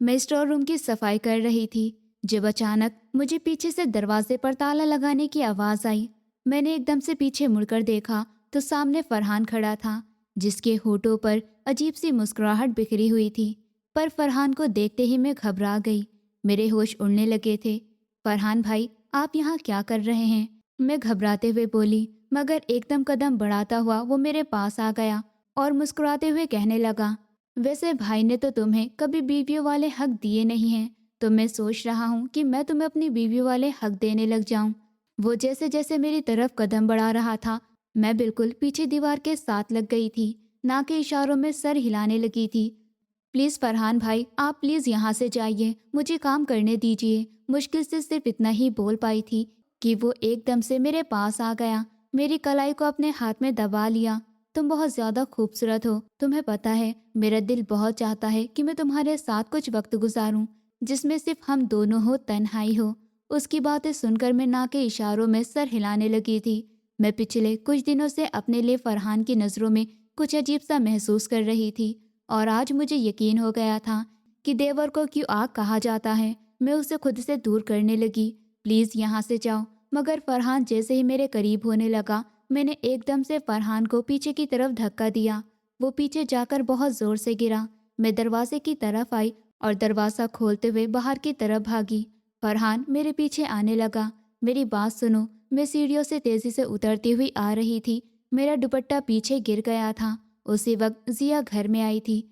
मैं store room की सफाई कर रही थी जब अचानक मुझे पीछे से दरवाजे पर ताला लगाने की आवाज़ आई। मैंने एकदम से पीछे मुड़कर देखा तो सामने फरहान खड़ा था, जिसके होठों पर अजीब सी मुस्कुराहट बिखरी हुई थी। पर फरहान को देखते ही मैं घबरा गई। मेरे होश उड़ने लगे थे। फरहान भाई, आप यहाँ क्या कर रहे हैं? मैं घबराते हुए बोली, मगर एकदम कदम बढ़ाता हुआ वो मेरे पास आ गया और मुस्कुराते हुए कहने लगा, वैसे भाई ने तो तुम्हें कभी बीवियों वाले हक दिए नहीं हैं, तो मैं सोच रहा हूँ कि मैं तुम्हें अपनी बीवियों वाले हक देने लग जाऊं। वो जैसे जैसे मेरी तरफ कदम बढ़ा रहा था, मैं बिल्कुल पीछे दीवार के साथ लग गई थी। ना के इशारों में सर हिलाने लगी थी। प्लीज़ फरहान भाई, आप प्लीज़ यहाँ से जाइए, मुझे काम करने दीजिए। मुश्किल से सिर्फ इतना ही बोल पाई थी कि वो एकदम से मेरे पास आ गया, मेरी कलाई को अपने हाथ में दबा लिया। तुम बहुत ज़्यादा खूबसूरत हो। तुम्हें पता है, मेरा दिल बहुत चाहता है कि मैं तुम्हारे साथ कुछ वक्त गुजारूं, जिसमें सिर्फ हम दोनों हो, तन्हाई हो। उसकी बातें सुनकर मैं ना के इशारों में सर हिलाने लगी थी। मैं पिछले कुछ दिनों से अपने लिए फरहान की नज़रों में कुछ अजीब सा महसूस कर रही थी, और आज मुझे यकीन हो गया था कि देवर को क्यों आग कहा जाता है। मैं उसे खुद से दूर करने लगी। प्लीज़ यहाँ से जाओ। मगर फरहान जैसे ही मेरे करीब होने लगा, मैंने एकदम से फरहान को पीछे की तरफ धक्का दिया। वो पीछे जाकर बहुत ज़ोर से गिरा। मैं दरवाजे की तरफ आई और दरवाज़ा खोलते हुए बाहर की तरफ भागी। फरहान मेरे पीछे आने लगा। मेरी बात सुनो। मैं सीढ़ियों से तेज़ी से उतरती हुई आ रही थी। मेरा दुपट्टा पीछे गिर गया था। उसी वक्त जिया घर में आई थी।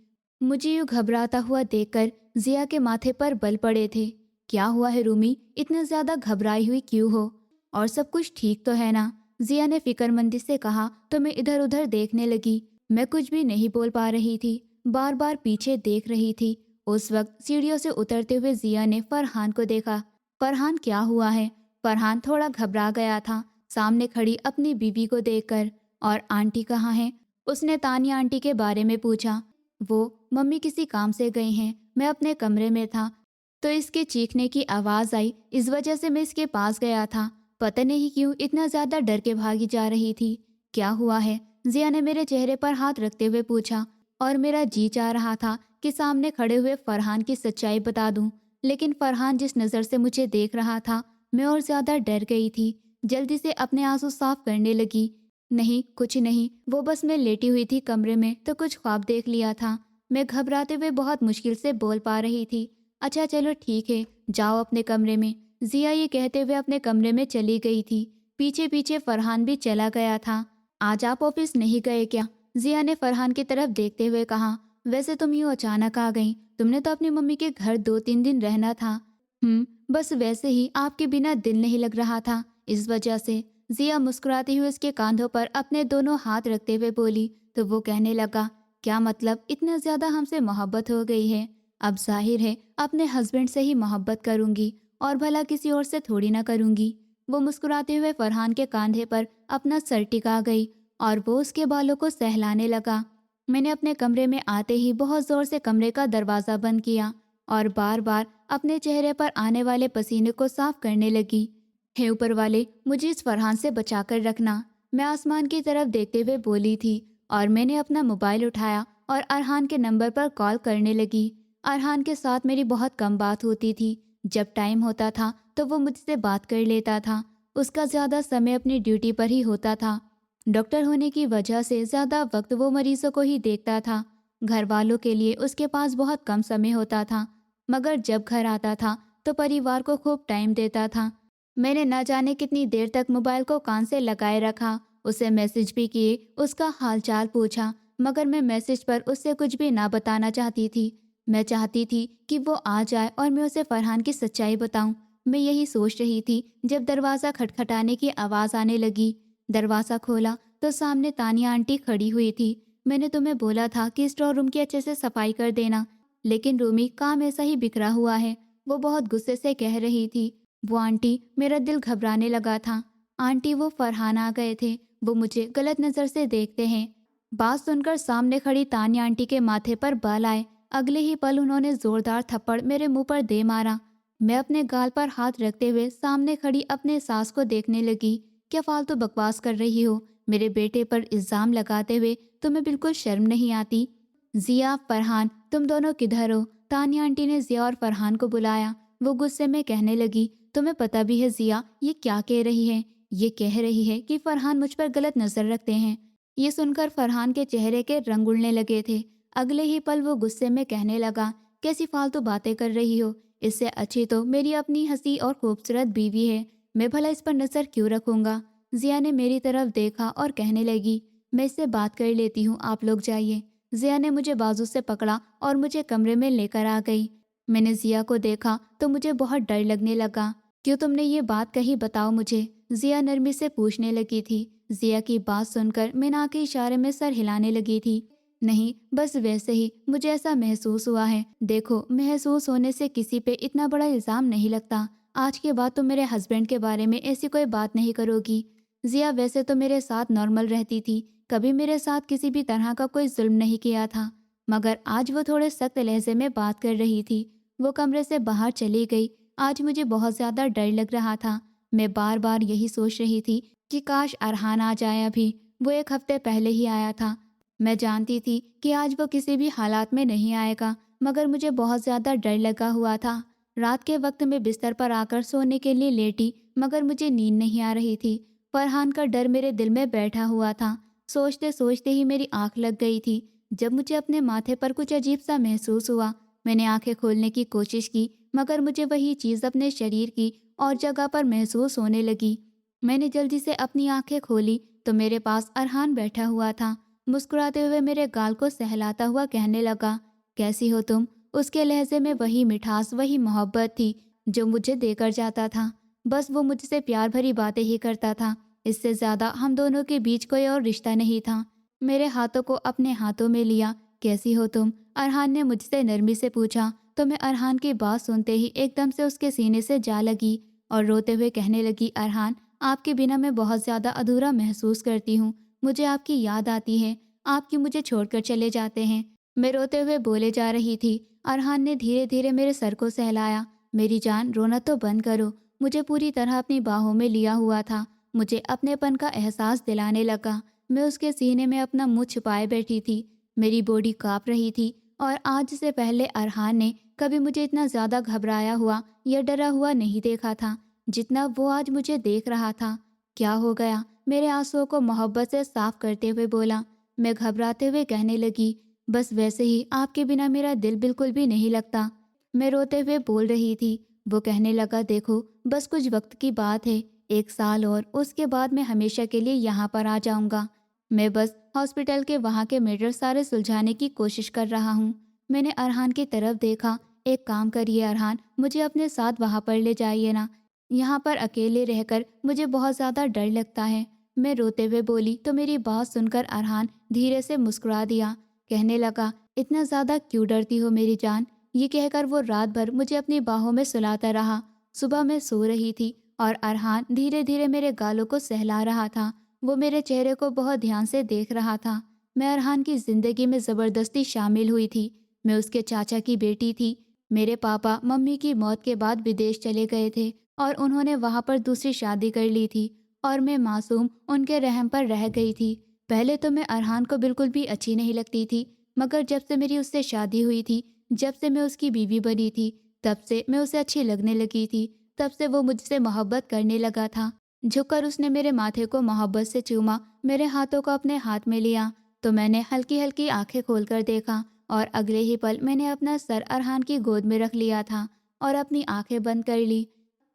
मुझे यूँ घबराता हुआ देखकर जिया के माथे पर बल पड़े थे। क्या हुआ है रूमी, इतना ज़्यादा घबराई हुई क्यों हो? और सब कुछ ठीक तो है ना? जिया ने फिक्रमंदी से कहा तो मैं इधर उधर देखने लगी। मैं कुछ भी नहीं बोल पा रही थी, बार बार पीछे देख रही थी। उस वक्त सीढ़ियों से उतरते हुए जिया ने फरहान को देखा। फरहान, क्या हुआ है? फरहान थोड़ा घबरा गया था सामने खड़ी अपनी बीवी को देखकर। और आंटी कहाँ हैं? उसने तानिया आंटी के बारे में पूछा। वो मम्मी किसी काम से गई हैं, मैं अपने कमरे में था तो इसके चीखने की आवाज़ आई, इस वजह से मैं इसके पास गया था। पता नहीं क्यों इतना ज़्यादा डर के भागी जा रही थी। क्या हुआ है? जिया ने मेरे चेहरे पर हाथ रखते हुए पूछा। और मेरा जी चाह रहा था कि सामने खड़े हुए फरहान की सच्चाई बता दूं, लेकिन फरहान जिस नज़र से मुझे देख रहा था, मैं और ज़्यादा डर गई थी। जल्दी से अपने आंसू साफ करने लगी। नहीं, कुछ नहीं, वो बस मैं लेटी हुई थी कमरे में तो कुछ ख्वाब देख लिया था। मैं घबराते हुए बहुत मुश्किल से बोल पा रही थी। अच्छा चलो ठीक है, जाओ अपने कमरे में। जिया ये कहते हुए अपने कमरे में चली गई थी। पीछे पीछे फरहान भी चला गया था। आज आप ऑफिस नहीं गए क्या? जिया ने फरहान की तरफ देखते हुए कहा। वैसे तुम यूँ अचानक आ गई, तुमने तो अपनी मम्मी के घर 2-3 दिन रहना था। बस वैसे ही आपके बिना दिल नहीं लग रहा था, इस वजह से। जिया मुस्कुराती हुई उसके कांधों पर अपने दोनों हाथ रखते हुए बोली। तो वो कहने लगा, क्या मतलब इतना ज्यादा हमसे मोहब्बत हो गई है? अब जाहिर है अपने हस्बैंड से ही मोहब्बत करूंगी, और भला किसी और से थोड़ी ना करूंगी। वो मुस्कुराते हुए फरहान के कांधे पर अपना सर टिका गई और वो उसके बालों को सहलाने लगा। मैंने अपने कमरे में आते ही बहुत जोर से कमरे का दरवाजा बंद किया और बार बार अपने चेहरे पर आने वाले पसीने को साफ करने लगी। हे ऊपर वाले, मुझे इस फरहान से बचाकर रखना, मैं आसमान की तरफ देखते हुए बोली थी। और मैंने अपना मोबाइल उठाया और अरहान के नंबर पर कॉल करने लगी। अरहान के साथ मेरी बहुत कम बात होती थी। जब टाइम होता था तो वो मुझसे बात कर लेता था। उसका ज़्यादा समय अपनी ड्यूटी पर ही होता था। डॉक्टर होने की वजह से ज़्यादा वक्त वो मरीजों को ही देखता था। घर वालों के लिए उसके पास बहुत कम समय होता था, मगर जब घर आता था तो परिवार को खूब टाइम देता था। मैंने न जाने कितनी देर तक मोबाइल को कान से लगाए रखा, उसे मैसेज भी किए, उसका हालचाल पूछा, मगर मैं मैसेज पर उससे कुछ भी ना बताना चाहती थी। मैं चाहती थी कि वो आ जाए और मैं उसे फरहान की सच्चाई बताऊं। मैं यही सोच रही थी जब दरवाज़ा खटखटाने की आवाज़ आने लगी। दरवाज़ा खोला तो सामने तानिया आंटी खड़ी हुई थी। मैंने तुम्हें बोला था कि स्टोर रूम की अच्छे से सफाई कर देना, लेकिन रूमी, काम ऐसा ही बिखरा हुआ है, वो बहुत गुस्से से कह रही थी। वो आंटी, मेरा दिल घबराने लगा था। आंटी, वो फरहान आ गए थे, वो मुझे गलत नज़र से देखते हैं। बात सुनकर सामने खड़ी तानिया आंटी के माथे पर बाल आए। अगले ही पल उन्होंने जोरदार थप्पड़ मेरे मुंह पर दे मारा। मैं अपने गाल पर हाथ रखते हुए सामने खड़ी अपने सास को देखने लगी। क्या फालतू बकवास कर रही हो? मेरे बेटे पर इल्ज़ाम लगाते हुए तुम्हें बिल्कुल शर्म नहीं आती? जिया, फरहान, तुम दोनों किधर हो? तानिया आंटी ने जिया और फरहान को बुलाया। वो गुस्से में कहने लगी, तुम्हें पता भी है जिया ये क्या कह रही है? ये कह रही है कि फरहान मुझ पर गलत नजर रखते हैं। ये सुनकर फरहान के चेहरे के रंग उड़ने लगे थे। अगले ही पल वो गुस्से में कहने लगा, कैसी फालतू बातें कर रही हो? इससे अच्छी तो मेरी अपनी हंसी और खूबसूरत बीवी है। मैं भला इस पर नजर क्यों रखूंगा? जिया ने मेरी तरफ देखा और कहने लगी, मैं इससे बात कर लेती हूँ, आप लोग जाइए। जिया ने मुझे बाजू से पकड़ा और मुझे कमरे में लेकर आ गई। मैंने जिया को देखा तो मुझे बहुत डर लगने लगा। क्यों तुमने ये बात कही, बताओ मुझे? जिया नरमी से पूछने लगी थी। जिया की बात सुनकर मैं ना के इशारे में सर हिलाने लगी थी। नहीं, बस वैसे ही मुझे ऐसा महसूस हुआ है। देखो, महसूस होने से किसी पे इतना बड़ा इल्जाम नहीं लगता। आज के बाद तुम मेरे हस्बैंड के बारे में ऐसी कोई बात नहीं करोगी। जिया वैसे तो मेरे साथ नॉर्मल रहती थी, कभी मेरे साथ किसी भी तरह का कोई जुल्म नहीं किया था, मगर आज वो थोड़े सख्त लहजे में बात कर रही थी। वो कमरे से बाहर चली गई। आज मुझे बहुत ज़्यादा डर लग रहा था। मैं बार बार यही सोच रही थी कि काश अरहान आ जाए अभी। वो 1 हफ्ते पहले ही आया था। मैं जानती थी कि आज वो किसी भी हालात में नहीं आएगा, मगर मुझे बहुत ज़्यादा डर लगा हुआ था। रात के वक्त में बिस्तर पर आकर सोने के लिए लेटी, मगर मुझे नींद नहीं आ रही थी। फरहान का डर मेरे दिल में बैठा हुआ था। सोचते सोचते ही मेरी आंख लग गई थी। जब मुझे अपने माथे पर कुछ अजीब सा महसूस हुआ, मैंने आंखें खोलने की कोशिश की, मगर मुझे वही चीज़ अपने शरीर की और जगह पर महसूस होने लगी। मैंने जल्दी से अपनी आंखें खोली तो मेरे पास अरहान बैठा हुआ था। मुस्कुराते हुए मेरे गाल को सहलाता हुआ कहने लगा, कैसी हो तुम? उसके लहजे में वही मिठास, वही मोहब्बत थी जो मुझे देकर जाता था। बस वो मुझसे प्यार भरी बातें ही करता था। इससे ज़्यादा हम दोनों के बीच कोई और रिश्ता नहीं था। मेरे हाथों को अपने हाथों में लिया। कैसी हो तुम? अरहान ने मुझसे नरमी से पूछा तो मैं अरहान की बात सुनते ही एकदम से उसके सीने से जा लगी और रोते हुए कहने लगी, अरहान, आपके बिना मैं बहुत ज़्यादा अधूरा महसूस करती हूँ। मुझे आपकी याद आती है। आपकी मुझे छोड़कर चले जाते हैं। मैं रोते हुए बोले जा रही थी। अरहान ने धीरे धीरे मेरे सर को सहलाया। मेरी जान, रोना तो बंद करो। मुझे पूरी तरह अपनी बाहों में लिया हुआ था। मुझे अपनेपन का एहसास दिलाने लगा। मैं उसके सीने में अपना मुंह छुपाए बैठी थी। मेरी बॉडी कांप रही थी और आज से पहले अरहान ने कभी मुझे इतना ज़्यादा घबराया हुआ या डरा हुआ नहीं देखा था जितना वो आज मुझे देख रहा था। क्या हो गया? मेरे आंसुओं को मोहब्बत से साफ करते हुए बोला। मैं घबराते हुए कहने लगी, बस वैसे ही आपके बिना मेरा दिल बिल्कुल भी नहीं लगता। मैं रोते हुए बोल रही थी। वो कहने लगा, देखो, बस कुछ वक्त की बात है, 1 साल और उसके बाद मैं हमेशा के लिए यहाँ पर आ जाऊँगा। मैं बस हॉस्पिटल के वहाँ के मैटर सारे सुलझाने की कोशिश कर रहा हूँ। मैंने अरहान की तरफ देखा। एक काम करिए अरहान, मुझे अपने साथ वहाँ पर ले जाइए ना। यहाँ पर अकेले रहकर मुझे बहुत ज़्यादा डर लगता है। मैं रोते हुए बोली तो मेरी बात सुनकर अरहान धीरे से मुस्कुरा दिया। कहने लगा, इतना ज़्यादा क्यों डरती हो मेरी जान? ये कहकर वो रात भर मुझे अपनी बाहों में सुलाता रहा। सुबह मैं सो रही थी और अरहान धीरे धीरे मेरे गालों को सहला रहा था। वो मेरे चेहरे को बहुत ध्यान से देख रहा था। मैं अरहान की ज़िंदगी में ज़बरदस्ती शामिल हुई थी। मैं उसके चाचा की बेटी थी। मेरे पापा मम्मी की मौत के बाद विदेश चले गए थे और उन्होंने वहाँ पर दूसरी शादी कर ली थी और मैं मासूम उनके रहम पर रह गई थी। पहले तो मैं अरहान को बिल्कुल भी अच्छी नहीं लगती थी, मगर जब से मेरी उससे शादी हुई थी, जब से मैं उसकी बीवी बनी थी, तब से मैं उसे अच्छी लगने लगी थी। तब से वो मुझसे मोहब्बत करने लगा था। झुककर उसने मेरे माथे को मोहब्बत से चूमा, मेरे हाथों को अपने हाथ में लिया तो मैंने हल्की हल्की आंखें खोलकर देखा और अगले ही पल मैंने अपना सर अरहान की गोद में रख लिया था और अपनी आंखें बंद कर ली।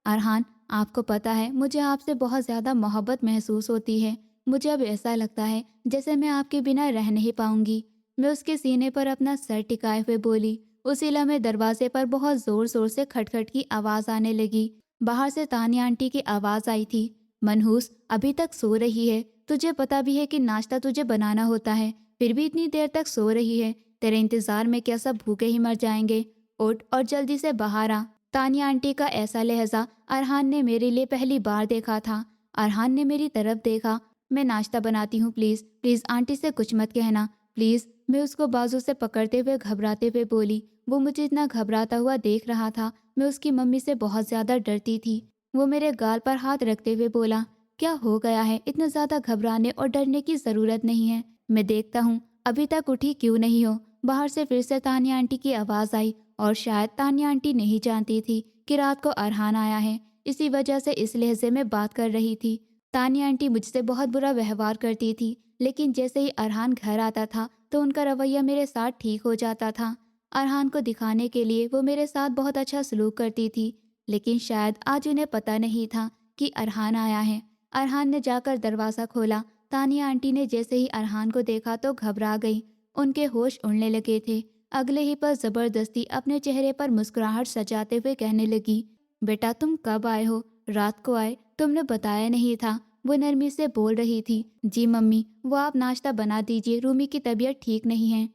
अरहान, आपको पता है मुझे आपसे बहुत ज़्यादा मोहब्बत महसूस होती है। मुझे अब ऐसा लगता है जैसे मैं आपके बिना रह नहीं पाऊंगी। मैं उसके सीने पर अपना सर टिकाए हुए बोली। उसी लम्हे दरवाजे पर बहुत ज़ोर ज़ोर से खटखट की आवाज़ आने लगी। बाहर से तानिया आंटी की आवाज़ आई थी, मनहूस अभी तक सो रही है? तुझे पता भी है कि नाश्ता तुझे बनाना होता है, फिर भी इतनी देर तक सो रही है? तेरे इंतज़ार में क्या सब भूखे ही मर जाएंगे? उठ और जल्दी से बाहर आ। तानिया आंटी का ऐसा लहजा अरहान ने मेरे लिए पहली बार देखा था। अरहान ने मेरी तरफ देखा। मैं नाश्ता बनाती हूँ, प्लीज़ प्लीज़ आंटी से कुछ मत कहना, प्लीज़। मैं उसको बाजू से पकड़ते हुए घबराते हुए बोली। वो मुझे इतना घबराता हुआ देख रहा था। मैं उसकी मम्मी से बहुत ज़्यादा डरती थी। वो मेरे गाल पर हाथ रखते हुए बोला, क्या हो गया है? इतना ज़्यादा घबराने और डरने की ज़रूरत नहीं है। मैं देखता हूँ अभी तक उठी क्यों नहीं हो। बाहर से फिर से तानिया आंटी की आवाज़ आई और शायद तानिया आंटी नहीं जानती थी कि रात को अरहान आया है, इसी वजह से इस लहजे में बात कर रही थी। तानिया आंटी मुझसे बहुत बुरा व्यवहार करती थी, लेकिन जैसे ही अरहान घर आता था तो उनका रवैया मेरे साथ ठीक हो जाता था। अरहान को दिखाने के लिए वो मेरे साथ बहुत अच्छा सलूक करती थी, लेकिन शायद आज उन्हें पता नहीं था कि अरहान आया है। अरहान ने जाकर दरवाज़ा खोला। तानिया आंटी ने जैसे ही अरहान को देखा तो घबरा गई। उनके होश उड़ने लगे थे। अगले ही पल ज़बरदस्ती अपने चेहरे पर मुस्कुराहट सजाते हुए कहने लगी, बेटा तुम कब आए हो? रात को आए, तुमने बताया नहीं था। वो नरमी से बोल रही थी। जी मम्मी, वो आप नाश्ता बना दीजिए, रूमी की तबीयत ठीक नहीं है।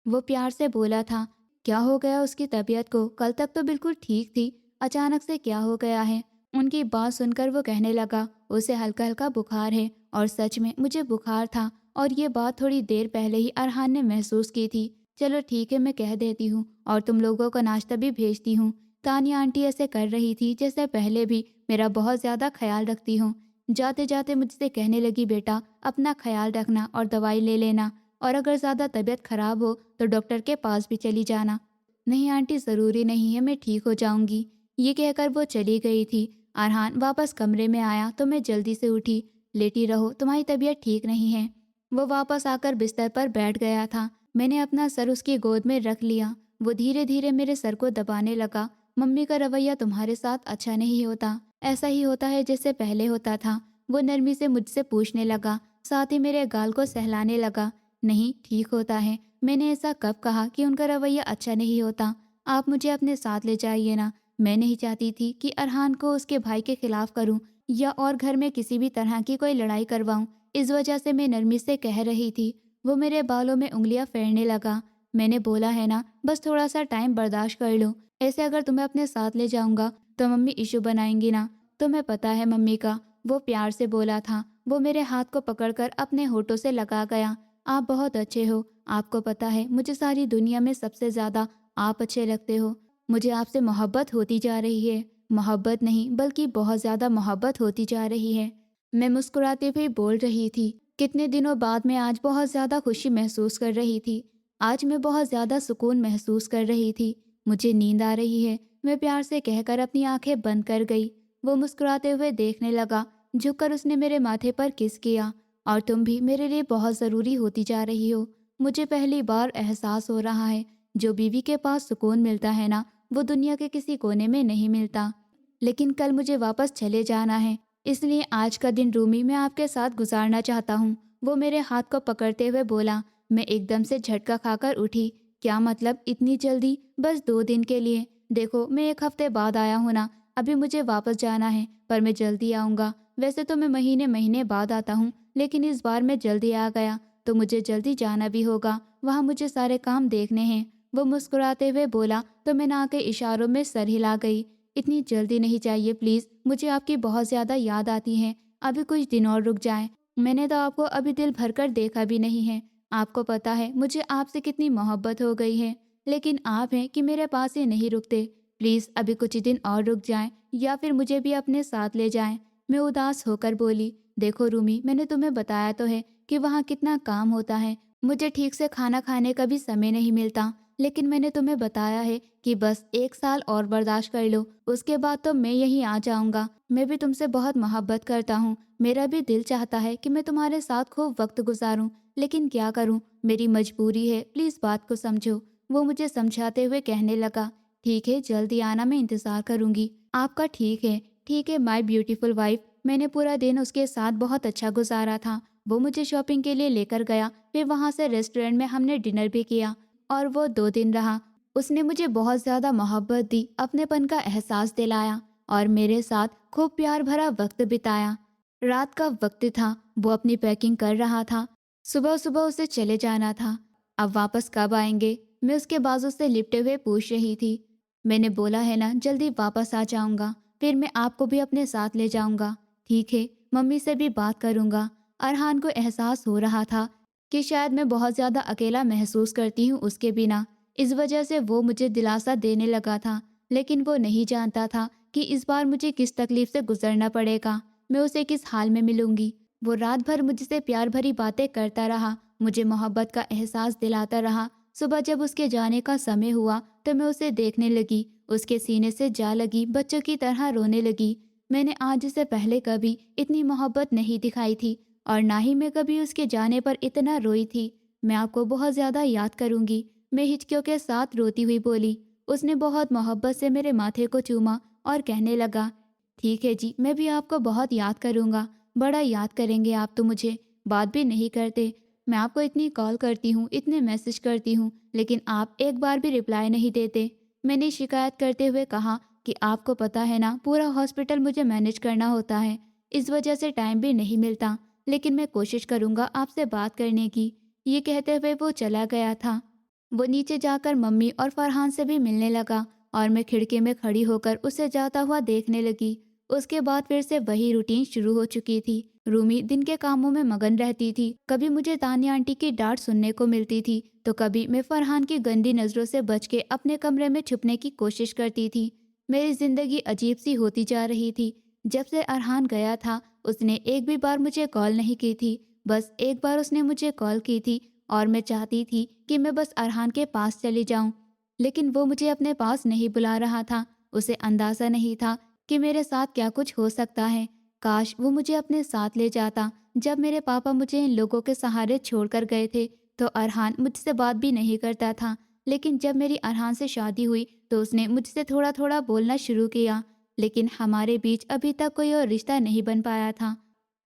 वो प्यार से बोला था। क्या हो गया उसकी तबीयत को? कल तक तो बिल्कुल ठीक थी, अचानक से क्या हो गया है? उनकी बात सुनकर वो कहने लगा, उसे हल्का हल्का बुखार है। और सच में मुझे बुखार था, और ये बात थोड़ी देर पहले ही अरहान ने महसूस की थी। चलो ठीक है, मैं कह देती हूँ और तुम लोगों का नाश्ता भी भेजती हूँ। तानिया आंटी ऐसे कर रही थी जैसे पहले भी मेरा बहुत ज़्यादा ख्याल रखती हूँ। जाते जाते मुझसे कहने लगी, बेटा अपना ख्याल रखना और दवाई ले लेना, और अगर ज़्यादा तबीयत खराब हो तो डॉक्टर के पास भी चली जाना। नहीं आंटी, ज़रूरी नहीं है, मैं ठीक हो जाऊंगी। ये कहकर वो चली गई थी। अरहान वापस कमरे में आया तो मैं जल्दी से उठी। लेटी रहो, तुम्हारी तबीयत ठीक नहीं है। वो वापस आकर बिस्तर पर बैठ गया था। मैंने अपना सर उसकी गोद में रख लिया। वो धीरे धीरे मेरे सर को दबाने लगा। मम्मी का रवैया तुम्हारे साथ अच्छा नहीं होता, ऐसा ही होता है जैसे पहले होता था। वो नरमी से मुझसे पूछने लगा, साथ ही मेरे गाल को सहलाने लगा। नहीं, ठीक होता है। मैंने ऐसा कब कहा कि उनका रवैया अच्छा नहीं होता? आप मुझे अपने साथ ले जाइए ना। मैं नहीं चाहती थी कि अरहान को उसके भाई के खिलाफ करूं या और घर में किसी भी तरह की कोई लड़ाई करवाऊं। इस वजह से मैं नरमी से कह रही थी। वो मेरे बालों में उंगलियां फेरने लगा। मैंने बोला है ना, बस थोड़ा सा टाइम बर्दाश्त कर लो। ऐसे अगर तुम्हें अपने साथ ले जाऊंगा तो मम्मी इशू बनाएंगी ना। तुम्हें पता है मम्मी का, वो प्यार से बोला था। वो मेरे हाथ को पकड़कर अपने होठों से लगा गया। आप बहुत अच्छे हो। आपको पता है, मुझे सारी दुनिया में सबसे ज़्यादा आप अच्छे लगते हो। मुझे आपसे मोहब्बत होती जा रही है। मोहब्बत नहीं, बल्कि बहुत ज़्यादा मोहब्बत होती जा रही है। मैं मुस्कुराते हुए बोल रही थी। कितने दिनों बाद मैं आज बहुत ज़्यादा खुशी महसूस कर रही थी। आज मैं बहुत ज़्यादा सुकून महसूस कर रही थी। मुझे नींद आ रही है, मैं प्यार से कहकर अपनी आंखें बंद कर गई। वो मुस्कुराते हुए देखने लगा। झुककर उसने मेरे माथे पर किस किया। और तुम भी मेरे लिए बहुत ज़रूरी होती जा रही हो। मुझे पहली बार एहसास हो रहा है, जो बीवी के पास सुकून मिलता है ना, वो दुनिया के किसी कोने में नहीं मिलता। लेकिन कल मुझे वापस चले जाना है, इसलिए आज का दिन रूमी मैं आपके साथ गुजारना चाहता हूँ। वो मेरे हाथ को पकड़ते हुए बोला। मैं एकदम से झटका खाकर उठी। क्या मतलब इतनी जल्दी? बस 2 दिन के लिए। देखो, मैं 1 हफ्ते बाद आया हूँ ना, अभी मुझे वापस जाना है, पर मैं जल्दी आऊँगा। वैसे तो मैं महीने महीने बाद आता हूँ, लेकिन इस बार मैं जल्दी आ गया तो मुझे जल्दी जाना भी होगा। वहाँ मुझे सारे काम देखने हैं। वो मुस्कुराते हुए बोला तो मैं ना के इशारों में सर हिला गई। इतनी जल्दी नहीं चाहिए प्लीज़, मुझे आपकी बहुत ज़्यादा याद आती है। अभी कुछ दिन और रुक जाएं। मैंने तो आपको अभी दिल भरकर देखा भी नहीं है। आपको पता है मुझे आपसे कितनी मोहब्बत हो गई है, लेकिन आप हैं कि मेरे पास ही नहीं रुकते। प्लीज़ अभी कुछ दिन और रुक जाएं, या फिर मुझे भी अपने साथ ले जाएं। मैं उदास होकर बोली, देखो रूमी, मैंने तुम्हें बताया तो है कि वहाँ कितना काम होता है। मुझे ठीक से खाना खाने का भी समय नहीं मिलता। लेकिन मैंने तुम्हें बताया है कि बस 1 साल और बर्दाश्त कर लो, उसके बाद तो मैं यहीं आ जाऊंगा। मैं भी तुमसे बहुत मोहब्बत करता हूँ। मेरा भी दिल चाहता है कि मैं तुम्हारे साथ खूब वक्त गुजारूं, लेकिन क्या करूं, मेरी मजबूरी है। प्लीज़ बात को समझो। वो मुझे समझाते हुए कहने लगा, ठीक है, जल्दी आना, मैं इंतज़ार करूंगी आपका। ठीक है, ठीक है माय ब्यूटीफुल वाइफ। मैंने पूरा दिन उसके साथ बहुत अच्छा गुजारा था। वो मुझे शॉपिंग के लिए लेकर गया, फिर वहाँ से रेस्टोरेंट में हमने डिनर भी किया, और वो 2 दिन रहा। उसने मुझे बहुत ज़्यादा मोहब्बत दी, अपनेपन का एहसास दिलाया और मेरे साथ खूब प्यार भरा वक्त बिताया। रात का वक्त था, वो अपनी पैकिंग कर रहा था। सुबह सुबह उसे चले जाना था। अब वापस कब आएंगे, मैं उसके बाजू से लिपटे हुए पूछ रही थी। मैंने बोला है ना, जल्दी वापस आ जाऊंगा, फिर मैं आपको भी अपने साथ ले जाऊंगा। ठीक है, मम्मी से भी बात करूंगा। अरहान को एहसास हो रहा था कि शायद मैं बहुत ज़्यादा अकेला महसूस करती हूँ उसके बिना। इस वजह से वो मुझे दिलासा देने लगा था, लेकिन वो नहीं जानता था कि इस बार मुझे किस तकलीफ से गुजरना पड़ेगा, मैं उसे किस हाल में मिलूंगी। वो रात भर मुझसे प्यार भरी बातें करता रहा, मुझे मोहब्बत का एहसास दिलाता रहा, सुबह जब उसके जाने का समय हुआ तो मैं उसे देखने लगी, उसके सीने से जा लगी, बच्चों की तरह रोने लगी। मैंने आज से पहले कभी इतनी मोहब्बत नहीं दिखाई थी और ना ही मैं कभी उसके जाने पर इतना रोई थी। मैं आपको बहुत ज़्यादा याद करूंगी, मैं हिचकियों के साथ रोती हुई बोली। उसने बहुत मोहब्बत से मेरे माथे को चूमा और कहने लगा, ठीक है जी, मैं भी आपको बहुत याद करूंगा। बड़ा याद करेंगे आप तो मुझे, बात भी नहीं करते। मैं आपको इतनी कॉल करती हूँ, इतने मैसेज करती हूँ, लेकिन आप एक बार भी रिप्लाई नहीं देते। मैंने शिकायत करते हुए कहा कि आपको पता है ना, पूरा हॉस्पिटल मुझे मैनेज करना होता है, इस वजह से टाइम भी नहीं मिलता, लेकिन मैं कोशिश करूँगा आपसे बात करने की। ये कहते हुए वो चला गया था। वो नीचे जाकर मम्मी और फरहान से भी मिलने लगा और मैं खिड़की में खड़ी होकर उसे जाता हुआ देखने लगी। उसके बाद फिर से वही रूटीन शुरू हो चुकी थी। रूमी दिन के कामों में मगन रहती थी। कभी मुझे तानिया आंटी की डांट सुनने को मिलती थी तो कभी मैं फरहान की गंदी नज़रों से बच के अपने कमरे में छुपने की कोशिश करती थी। मेरी जिंदगी अजीब सी होती जा रही थी। जब से अरहान गया था उसने एक भी बार मुझे कॉल नहीं की थी। बस एक बार उसने मुझे कॉल की थी और मैं चाहती थी कि मैं बस अरहान के पास चली जाऊं, लेकिन वो मुझे अपने पास नहीं बुला रहा था। उसे अंदाज़ा नहीं था कि मेरे साथ क्या कुछ हो सकता है। काश वो मुझे अपने साथ ले जाता। जब मेरे पापा मुझे इन लोगों के सहारे छोड़कर गए थे तो अरहान मुझसे बात भी नहीं करता था, लेकिन जब मेरी अरहान से शादी हुई तो उसने मुझसे थोड़ा थोड़ा बोलना शुरू किया, लेकिन हमारे बीच अभी तक कोई और रिश्ता नहीं बन पाया था।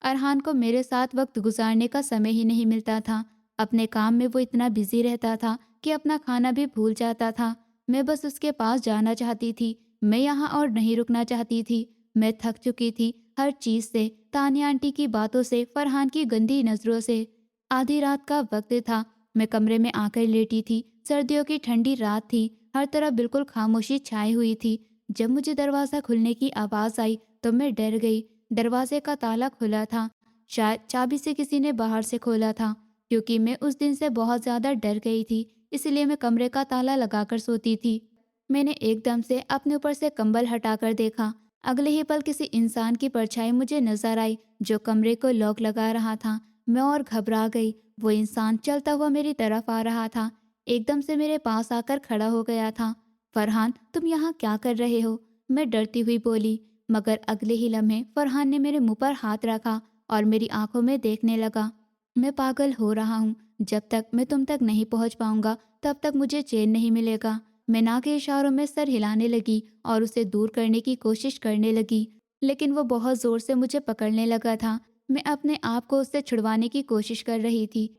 अरहान को मेरे साथ वक्त गुजारने का समय ही नहीं मिलता था। अपने काम में वो इतना बिजी रहता था कि अपना खाना भी भूल जाता था। मैं बस उसके पास जाना चाहती थी। मैं यहाँ और नहीं रुकना चाहती थी। मैं थक चुकी थी हर चीज़ से, तानिया आंटी की बातों से, फरहान की गंदी नज़रों से। आधी रात का वक्त था। मैं कमरे में आकर लेटी थी। सर्दियों की ठंडी रात थी। हर तरफ बिल्कुल खामोशी छाई हुई थी। जब मुझे दरवाज़ा खुलने की आवाज़ आई तो मैं डर गई। दरवाजे का ताला खुला था। शायद चाबी से किसी ने बाहर से खोला था। क्योंकि मैं उस दिन से बहुत ज़्यादा डर गई थी, इसलिए मैं कमरे का ताला लगाकर सोती थी। मैंने एकदम से अपने ऊपर से कंबल हटाकर देखा। अगले ही पल किसी इंसान की परछाई मुझे नजर आई जो कमरे को लॉक लगा रहा था। मैं और घबरा गई। वो इंसान चलता हुआ मेरी तरफ आ रहा था। एकदम से मेरे पास आकर खड़ा हो गया था। फरहान, तुम यहाँ क्या कर रहे हो? मैं डरती हुई बोली। मगर अगले ही लम्हे फरहान ने मेरे मुंह पर हाथ रखा और मेरी आंखों में देखने लगा। मैं पागल हो रहा हूँ। जब तक मैं तुम तक नहीं पहुँच पाऊंगा तब तक मुझे चैन नहीं मिलेगा। मैं ना के इशारों में सर हिलाने लगी और उसे दूर करने की कोशिश करने लगी, लेकिन वो बहुत जोर से मुझे पकड़ने लगा था। मैं अपने आप को उससे छुड़वाने की कोशिश कर रही थी,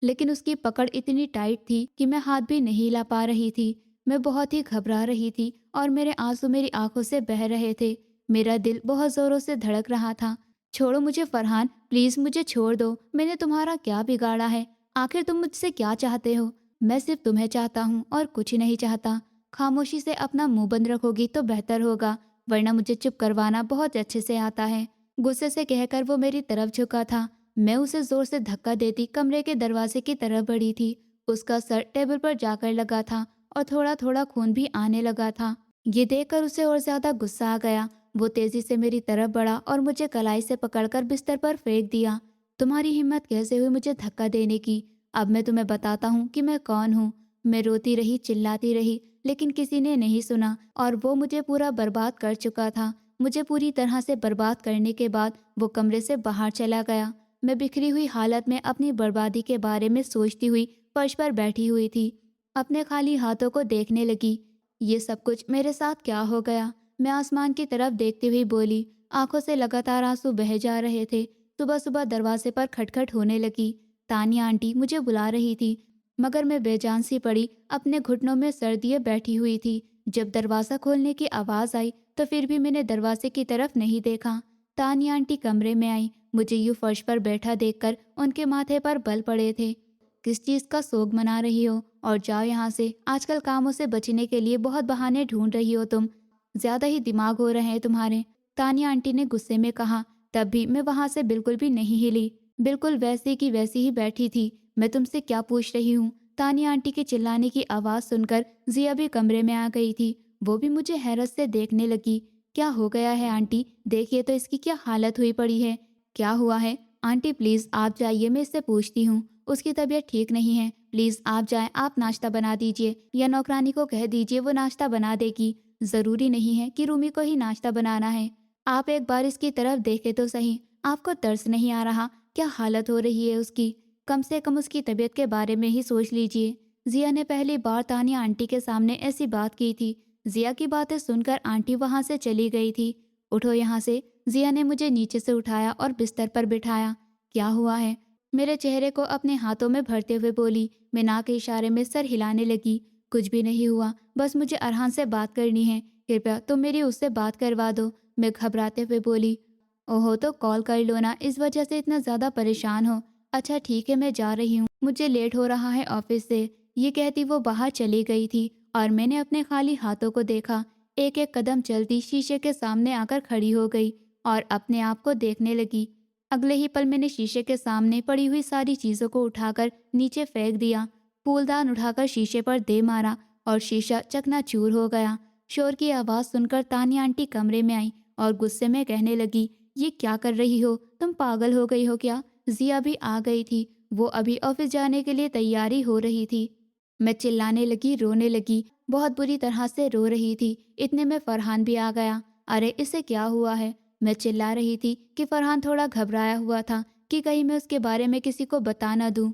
लेकिन उसकी पकड़ इतनी टाइट थी कि मैं हाथ भी नहीं हिला पा रही थी। मैं बहुत ही घबरा रही थी और मेरे आंसू मेरी आंखों से बह रहे थे। मेरा दिल बहुत जोरों से धड़क रहा था। छोड़ो मुझे फरहान, प्लीज मुझे छोड़ दो। मैंने तुम्हारा क्या बिगाड़ा है? आखिर तुम मुझसे क्या चाहते हो? मैं सिर्फ तुम्हें चाहता हूँ और कुछ ही नहीं चाहता। खामोशी से अपना मुंह बंद रखोगी तो बेहतर होगा, वरना मुझे चुप करवाना बहुत अच्छे से आता है। गुस्से से कहकर वो मेरी तरफ झुका था। मैं उसे जोर से धक्का देती कमरे के दरवाजे की तरफ बढ़ी थी। उसका सर टेबल पर जाकर लगा था और थोड़ा थोड़ा खून भी आने लगा था। ये देखकर उसे और ज्यादा गुस्सा आ गया। वो तेजी से मेरी तरफ बढ़ा और मुझे कलाई से पकड़कर बिस्तर पर फेंक दिया। तुम्हारी हिम्मत कैसे हुई मुझे धक्का देने की? अब मैं तुम्हें बताता हूँ कि मैं कौन हूँ। मैं रोती रही, चिल्लाती रही, लेकिन किसी ने नहीं सुना और वो मुझे पूरा बर्बाद कर चुका था। मुझे पूरी तरह से बर्बाद करने के बाद वो कमरे से बाहर चला गया। मैं बिखरी हुई हालत में अपनी बर्बादी के बारे में सोचती हुई फर्श पर बैठी हुई थी। अपने खाली हाथों को देखने लगी। ये सब कुछ मेरे साथ क्या हो गया? मैं आसमान की तरफ देखती हुई बोली। आंखों से लगातार आंसू बह जा रहे थे। सुबह सुबह दरवाजे पर खटखट होने लगी। तानिया आंटी मुझे बुला रही थी, मगर मैं बेजान सी पड़ी अपने घुटनों में सर दिए बैठी हुई थी। जब दरवाज़ा खोलने की आवाज़ आई तो फिर भी मैंने दरवाजे की तरफ नहीं देखा। तानिया आंटी कमरे में आई। मुझे यूं फर्श पर बैठा देखकर उनके माथे पर बल पड़े थे। किस चीज़ का सोग मना रही हो? और जाओ यहाँ से। आजकल कामों से बचने के लिए बहुत बहाने ढूंढ रही हो तुम। ज्यादा ही दिमाग हो रहे हैं तुम्हारे, तानिया आंटी ने गुस्से में कहा। तब भी मैं वहां से बिल्कुल भी नहीं हिली, बिल्कुल वैसी की वैसी ही बैठी थी। मैं तुमसे क्या पूछ रही हूँ? तानिया आंटी के चिल्लाने की आवाज़ सुनकर जिया भी कमरे में आ गई थी। वो भी मुझे हैरत से देखने लगी। क्या हो गया है आंटी? देखिए तो इसकी क्या हालत हुई पड़ी है। क्या हुआ है? आंटी प्लीज़ आप जाइए, मैं इससे पूछती हूँ। उसकी तबीयत ठीक नहीं है, प्लीज़ आप जाएं, आप नाश्ता बना दीजिए या नौकरानी को कह दीजिए वो नाश्ता बना देगी। ज़रूरी नहीं है कि रूमी को ही नाश्ता बनाना है। आप एक बार इसकी तरफ देखें तो सही। आपको तरस नहीं आ रहा क्या हालत हो रही है उसकी? कम से कम उसकी तबीयत के बारे में ही सोच लीजिए। जिया ने पहली बार तानिया आंटी के सामने ऐसी बात की थी। जिया की बातें सुनकर आंटी वहाँ से चली गई थी। उठो यहाँ से। जिया ने मुझे नीचे से उठाया और बिस्तर पर बिठाया। क्या हुआ है? मेरे चेहरे को अपने हाथों में भरते हुए बोली। मैं ना के इशारे में सर हिलाने लगी। कुछ भी नहीं हुआ, बस मुझे अरहान से बात करनी है। कृपया तुम मेरी उससे बात करवा दो। मैं घबराते हुए बोली। ओहो, तो कॉल कर लो ना, इस वजह से इतना ज़्यादा परेशान हो। अच्छा ठीक है, मैं जा रही हूँ, मुझे लेट हो रहा है ऑफिस से। ये कहती वो बाहर चली गई थी और मैंने अपने खाली हाथों को देखा। एक एक कदम चलती शीशे के सामने आकर खड़ी हो गई और अपने आप को देखने लगी। अगले ही पल मैंने शीशे के सामने पड़ी हुई सारी चीज़ों को उठाकर नीचे फेंक दिया। फूलदान उठाकर शीशे पर दे मारा और शीशा चकनाचूर हो गया। शोर की आवाज़ सुनकर तानिया आंटी कमरे में आई और गुस्से में कहने लगी, ये क्या कर रही हो? तुम पागल हो गई हो क्या? जिया भी आ गई थी। वो अभी ऑफिस जाने के लिए तैयारी हो रही थी। मैं चिल्लाने लगी, रोने लगी, बहुत बुरी तरह से रो रही थी। इतने में फरहान भी आ गया। अरे इसे क्या हुआ है? मैं चिल्ला रही थी कि फरहान थोड़ा घबराया हुआ था कि कहीं मैं उसके बारे में किसी को बता न दूं।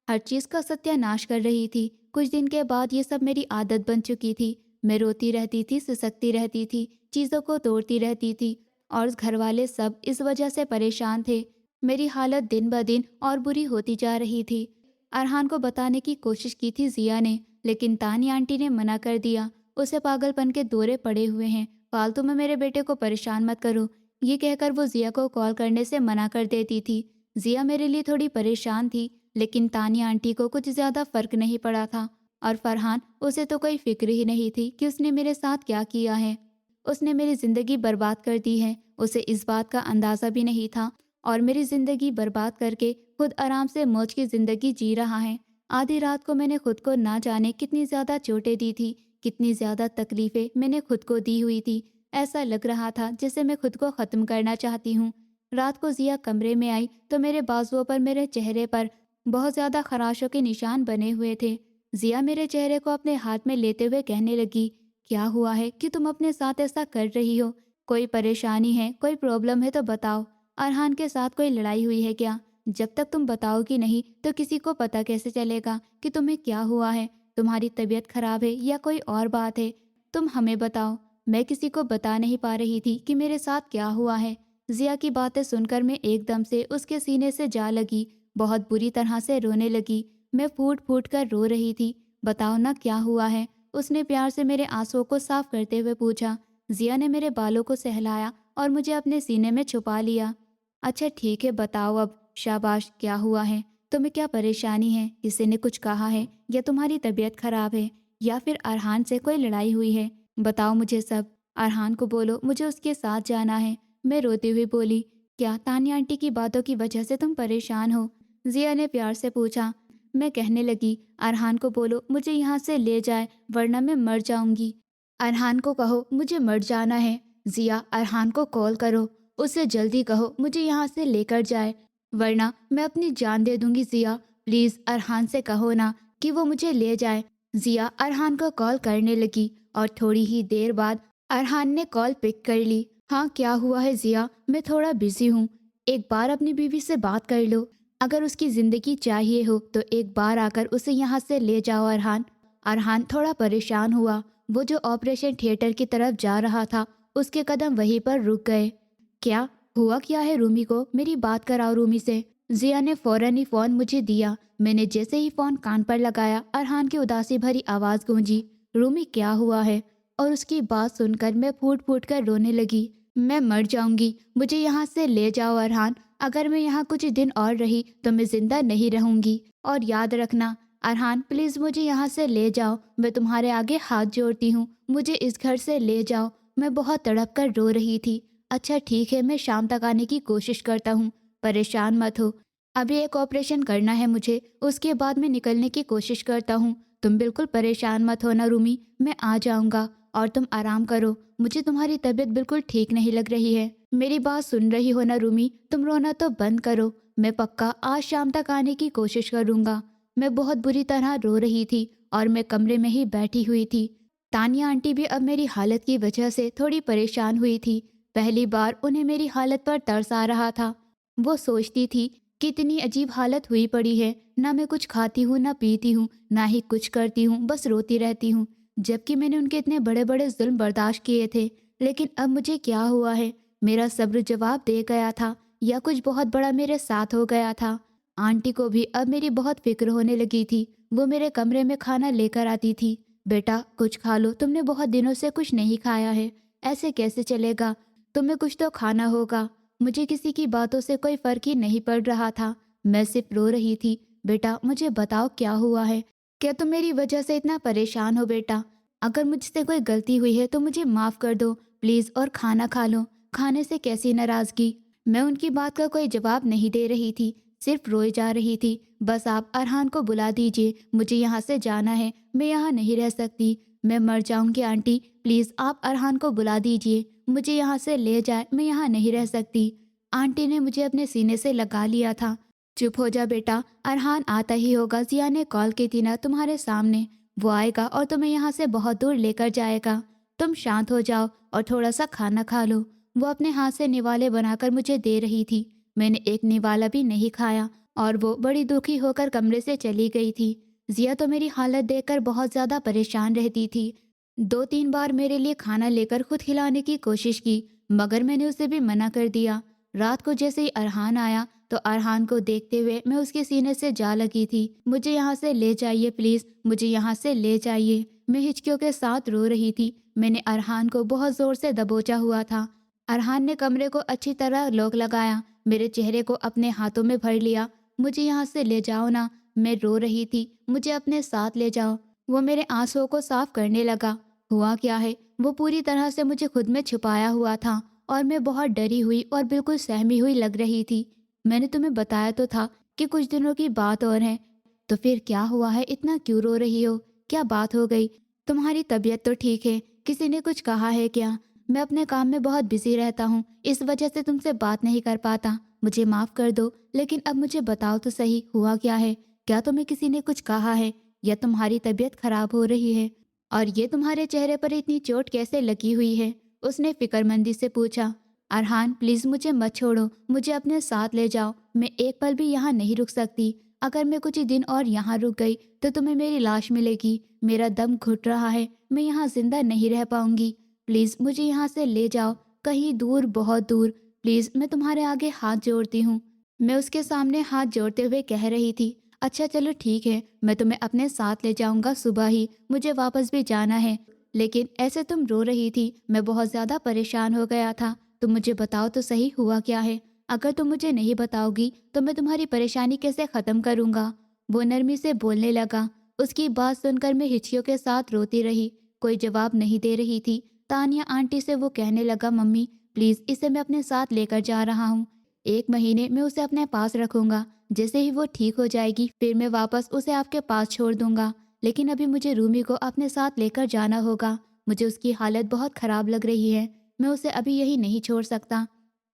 हर चीज़ का सत्यानाश कर रही थी। कुछ दिन के बाद ये सब मेरी आदत बन चुकी थी। मैं रोती रहती थी, सिसकती रहती थी, चीज़ों को तोड़ती रहती थी और घर वाले सब इस वजह से परेशान थे। मेरी हालत दिन ब दिन और बुरी होती जा रही थी। अरहान को बताने की कोशिश की थी जिया ने, लेकिन तानिया आंटी ने मना कर दिया। उसे पागलपन के दौरे पड़े हुए हैं, फालतू में मेरे बेटे को परेशान मत करो। ये कहकर वो जिया को कॉल करने से मना कर देती थी। जिया मेरे लिए थोड़ी परेशान थी, लेकिन तानिया आंटी को कुछ ज़्यादा फर्क नहीं पड़ा था। और फरहान, उसे तो कोई फिक्र ही नहीं थी कि उसने मेरे साथ क्या किया है। उसने मेरी ज़िंदगी बर्बाद कर दी है। उसे इस बात का अंदाज़ा भी नहीं था और मेरी ज़िंदगी बर्बाद करके खुद आराम से मौज की ज़िंदगी जी रहा है। आधी रात को मैंने खुद को ना जाने कितनी ज़्यादा चोटें दी थी, कितनी ज़्यादा तकलीफ़ें मैंने खुद को दी हुई थी। ऐसा लग रहा था जैसे मैं खुद को ख़त्म करना चाहती हूँ। रात को जिया कमरे में आई तो मेरे बाजुओं पर, मेरे चेहरे पर बहुत ज़्यादा खराशों के निशान बने हुए थे। जिया मेरे चेहरे को अपने हाथ में लेते हुए कहने लगी, क्या हुआ है कि तुम अपने साथ ऐसा कर रही हो? कोई परेशानी है, कोई प्रॉब्लम है तो बताओ। अरहान के साथ कोई लड़ाई हुई है क्या? जब तक तुम बताओगी नहीं तो किसी को पता कैसे चलेगा कि तुम्हें क्या हुआ है? तुम्हारी तबीयत खराब है या कोई और बात है? तुम हमें बताओ। मैं किसी को बता नहीं पा रही थी कि मेरे साथ क्या हुआ है। जिया की बातें सुनकर मैं एकदम से उसके सीने से जा लगी, बहुत बुरी तरह से रोने लगी। मैं फूट फूट कर रो रही थी। बताओ ना क्या हुआ है? उसने प्यार से मेरे आंसुओं को साफ करते हुए पूछा। जिया ने मेरे बालों को सहलाया और मुझे अपने सीने में छुपा लिया। अच्छा ठीक है, बताओ अब। शाबाश, क्या हुआ है? तुम्हें क्या परेशानी है? किसी ने कुछ कहा है या तुम्हारी तबीयत खराब है या फिर अरहान से कोई लड़ाई हुई है? बताओ मुझे सब। अरहान को बोलो मुझे उसके साथ जाना है। मैं रोती हुई बोली। क्या तानिया आंटी की बातों की वजह से तुम परेशान हो? जिया ने प्यार से पूछा। मैं कहने लगी, अरहान को बोलो मुझे यहाँ से ले जाए वरना मैं मर जाऊंगी। अरहान को कहो मुझे मर जाना है। जिया, अरहान को कॉल करो, उसे जल्दी कहो मुझे यहाँ से लेकर जाए वरना मैं अपनी जान दे दूंगी। जिया प्लीज़ अरहान से कहो ना कि वो मुझे ले जाए। जिया अरहान को कॉल करने लगी और थोड़ी ही देर बाद अरहान ने कॉल पिक कर ली। हाँ क्या हुआ है जिया? मैं थोड़ा बिजी हूँ। एक बार अपनी बीवी से बात कर लो। अगर उसकी ज़िंदगी चाहिए हो तो एक बार आकर उसे यहाँ से ले जाओ। अरहान। अरहान थोड़ा परेशान हुआ। वो जो ऑपरेशन थिएटर की तरफ जा रहा था उसके कदम वहीं पर रुक गए। क्या हुआ? क्या है रूमी को? मेरी बात कराओ रूमी से। जिया ने फौरन ही फ़ोन मुझे दिया। मैंने जैसे ही फ़ोन कान पर लगाया अरहान की उदासी भरी आवाज़ गूंजी, रूमी क्या हुआ है? और उसकी बात सुनकर मैं फूट फूट कर रोने लगी। मैं मर जाऊंगी, मुझे यहाँ से ले जाओ अरहान। अगर मैं यहाँ कुछ दिन और रही तो मैं जिंदा नहीं रहूंगी। और याद रखना अरहान, प्लीज़ मुझे यहाँ से ले जाओ। मैं तुम्हारे आगे हाथ जोड़ती हूँ, मुझे इस घर से ले जाओ। मैं बहुत तड़प कर रो रही थी। अच्छा ठीक है, मैं शाम तक आने की कोशिश करता हूँ, परेशान मत हो। अभी एक ऑपरेशन करना है मुझे, उसके बाद मैं निकलने की कोशिश करता हूँ। तुम बिल्कुल परेशान मत हो ना रूमी, मैं आ जाऊँगा और तुम आराम करो। मुझे तुम्हारी तबीयत बिल्कुल ठीक नहीं लग रही है। मेरी बात सुन रही हो ना रूमी? तुम रोना तो बंद करो। मैं पक्का आज शाम तक आने की कोशिश करूँगा। मैं बहुत बुरी तरह रो रही थी और मैं कमरे में ही बैठी हुई थी। तानिया आंटी भी अब मेरी हालत की वजह से थोड़ी परेशान हुई थी। पहली बार उन्हें मेरी हालत पर तरस आ रहा था। वो सोचती थी कि इतनी अजीब हालत हुई पड़ी है, ना मैं कुछ खाती हूँ ना पीती हूँ ना ही कुछ करती हूँ, बस रोती रहती हूँ। जबकि मैंने उनके इतने बड़े बड़े जुल्म बर्दाश्त किए थे। लेकिन अब मुझे क्या हुआ है? मेरा सब्र जवाब दे गया था या कुछ बहुत बड़ा मेरे साथ हो गया था? आंटी को भी अब मेरी बहुत फिक्र होने लगी थी। वो मेरे कमरे में खाना लेकर आती थी। बेटा कुछ खा लो, तुमने बहुत दिनों से कुछ नहीं खाया है। ऐसे कैसे चलेगा? तुम्हें कुछ तो खाना होगा। मुझे किसी की बातों से कोई फर्क ही नहीं पड़ रहा था। मैं सिर्फ रो रही थी। बेटा मुझे बताओ क्या हुआ है? क्या तुम मेरी वजह से इतना परेशान हो बेटा? अगर मुझसे कोई गलती हुई है तो मुझे माफ कर दो प्लीज, और खाना खा लो। खाने से कैसी नाराजगी? मैं उनकी बात का कोई जवाब नहीं दे रही थी, सिर्फ रोए जा रही थी। बस आप अरहान को बुला दीजिए, मुझे यहाँ से जाना है, मैं यहाँ नहीं रह सकती। मैं मर जाऊंगी आंटी, प्लीज आप अरहान को बुला दीजिए, मुझे यहाँ से ले जाए, मैं यहाँ नहीं रह सकती। आंटी ने मुझे अपने सीने से लगा लिया था। चुप हो जा बेटा, अरहान आता ही होगा। जिया ने कॉल की थी ना तुम्हारे सामने, वो आएगा और तुम्हें यहाँ से बहुत दूर लेकर जाएगा। तुम शांत हो जाओ और थोड़ा सा खाना खा लो। वो अपने हाथ से निवाले बनाकर मुझे दे रही थी। मैंने एक निवाला भी नहीं खाया और वो बड़ी दुखी होकर कमरे से चली गई थी। जिया तो मेरी हालत देखकर बहुत ज़्यादा परेशान रहती थी। 2-3 बार मेरे लिए खाना लेकर खुद खिलाने की कोशिश की, मगर मैंने उसे भी मना कर दिया। रात को जैसे ही अरहान आया तो अरहान को देखते हुए मैं उसके सीने से जा लगी थी। मुझे यहाँ से ले जाइए प्लीज़, मुझे यहाँ से ले जाइए। मैं हिचकियों के साथ रो रही थी। मैंने अरहान को बहुत ज़ोर से दबोचा हुआ था। अरहान ने कमरे को अच्छी तरह लॉक लगाया, मेरे चेहरे को अपने हाथों में भर लिया। मुझे यहाँ से ले जाओ ना, मैं रो रही थी, मुझे अपने साथ ले जाओ। वो मेरे आंसुओं को साफ करने लगा। हुआ क्या है? वो पूरी तरह से मुझे खुद में छुपाया हुआ था और मैं बहुत डरी हुई और बिल्कुल सहमी हुई लग रही थी। मैंने तुम्हें बताया तो था कि कुछ दिनों की बात और है। तो फिर क्या हुआ है? इतना क्यों रो रही हो? क्या बात हो गई? तुम्हारी तबीयत तो ठीक है? किसी ने कुछ कहा है क्या? मैं अपने काम में बहुत बिजी रहता हूँ, इस वजह से तुमसे बात नहीं कर पाता। मुझे माफ कर दो, लेकिन अब मुझे बताओ तो सही, हुआ क्या है? क्या तुम्हें किसी ने कुछ कहा है या तुम्हारी तबीयत खराब हो रही है? और ये तुम्हारे चेहरे पर इतनी चोट कैसे लगी हुई है? उसने फिक्रमंदी से पूछा। अरहान प्लीज मुझे मत छोड़ो, मुझे अपने साथ ले जाओ। मैं एक पल भी यहाँ नहीं रुक सकती। अगर मैं कुछ ही दिन और यहाँ रुक गई तो तुम्हें मेरी लाश मिलेगी। मेरा दम घुट रहा है, मैं यहाँ जिंदा नहीं रह पाऊंगी। प्लीज मुझे यहाँ से ले जाओ, कहीं दूर, बहुत दूर। प्लीज मैं तुम्हारे आगे हाथ जोड़ती हूँ। मैं उसके सामने हाथ जोड़ते हुए कह रही थी, अच्छा चलो ठीक है, मैं तुम्हें अपने साथ ले जाऊंगा सुबह ही, मुझे वापस भी जाना है। लेकिन ऐसे तुम रो रही थी, मैं बहुत ज्यादा परेशान हो गया था। तुम मुझे बताओ तो सही, हुआ क्या है? अगर तुम मुझे नहीं बताओगी तो मैं तुम्हारी परेशानी कैसे खत्म करूंगा? वो नरमी से बोलने लगा। उसकी बात सुनकर मैं हिचकियों के साथ रोती रही, कोई जवाब नहीं दे रही थी। तानिया आंटी से वो कहने लगा, मम्मी प्लीज इसे मैं अपने साथ लेकर जा रहा हूँ। 1 महीने में उसे अपने पास रखूंगा, जैसे ही वो ठीक हो जाएगी फिर मैं वापस उसे आपके पास छोड़ दूंगा। लेकिन अभी मुझे रूमी को अपने साथ लेकर जाना होगा। मुझे उसकी हालत बहुत खराब लग रही है, मैं उसे अभी यही नहीं छोड़ सकता।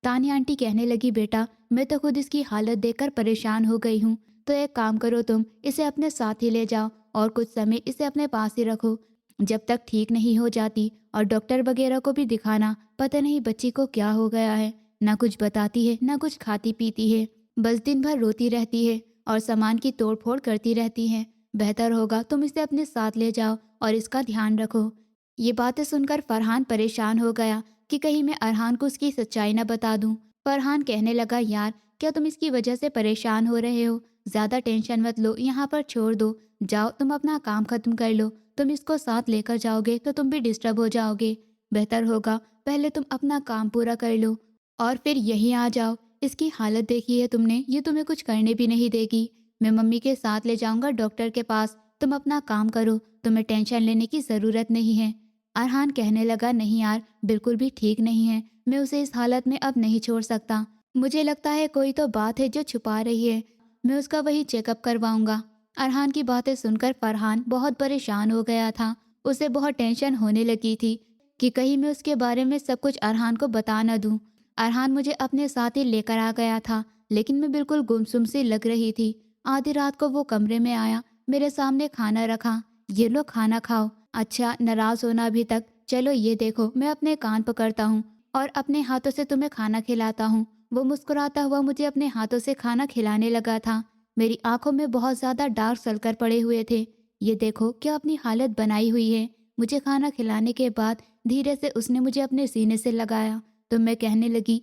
तानिया आंटी कहने लगी, बेटा मैं तो खुद इसकी हालत देखकर परेशान हो गई हूँ। तो एक काम करो, तुम इसे अपने साथ ही ले जाओ और कुछ समय इसे अपने पास ही रखो, जब तक ठीक नहीं हो जाती। और डॉक्टर वगैरह को भी दिखाना, पता नहीं बच्ची को क्या हो गया है। ना कुछ बताती है, ना कुछ खाती पीती है, बस दिन भर रोती रहती है और सामान की तोड़फोड़ करती रहती है। बेहतर होगा तुम इसे अपने साथ ले जाओ और इसका ध्यान रखो। ये बातें सुनकर फरहान परेशान हो गया कि कहीं मैं अरहान को उसकी सच्चाई न बता दूं। फरहान कहने लगा, यार क्या तुम इसकी वजह से परेशान हो रहे हो? ज्यादा टेंशन मत लो, यहाँ पर छोड़ दो। जाओ तुम अपना काम खत्म कर लो, तुम इसको साथ लेकर जाओगे तो तुम भी डिस्टर्ब हो जाओगे। बेहतर होगा पहले तुम अपना काम पूरा कर लो और फिर यहीं आ जाओ। इसकी हालत देखी है तुमने, ये तुम्हें कुछ करने भी नहीं देगी। मैं मम्मी के साथ ले जाऊंगा डॉक्टर के पास, तुम अपना काम करो, तुम्हें टेंशन लेने की ज़रूरत नहीं है। अरहान कहने लगा, नहीं यार बिल्कुल भी ठीक नहीं है, मैं उसे इस हालत में अब नहीं छोड़ सकता। मुझे लगता है कोई तो बात है जो छुपा रही है, मैं उसका वही चेकअप करवाऊंगा। अरहान की बातें सुनकर फरहान बहुत परेशान हो गया था। उसे बहुत टेंशन होने लगी थी कि कहीं मैं उसके बारे में सब कुछ अरहान को बता न दूं। अरहान मुझे अपने साथ ही लेकर आ गया था, लेकिन मैं बिल्कुल गुमसुम सी लग रही थी। आधी रात को वो कमरे में आया, मेरे सामने खाना रखा। ये लो खाना खाओ। अच्छा, नाराज होना अभी तक? चलो ये देखो, मैं अपने कान पकड़ता हूँ और अपने हाथों से तुम्हें खाना खिलाता हूँ। वो मुस्कुराता हुआ मुझे अपने हाथों से खाना खिलाने लगा था। मेरी आंखों में बहुत ज्यादा डार्क सर्कल पड़े हुए थे। ये देखो क्या अपनी हालत बनाई हुई है। मुझे खाना खिलाने के बाद धीरे से उसने मुझे अपने सीने से लगाया तो मैं कहने लगी,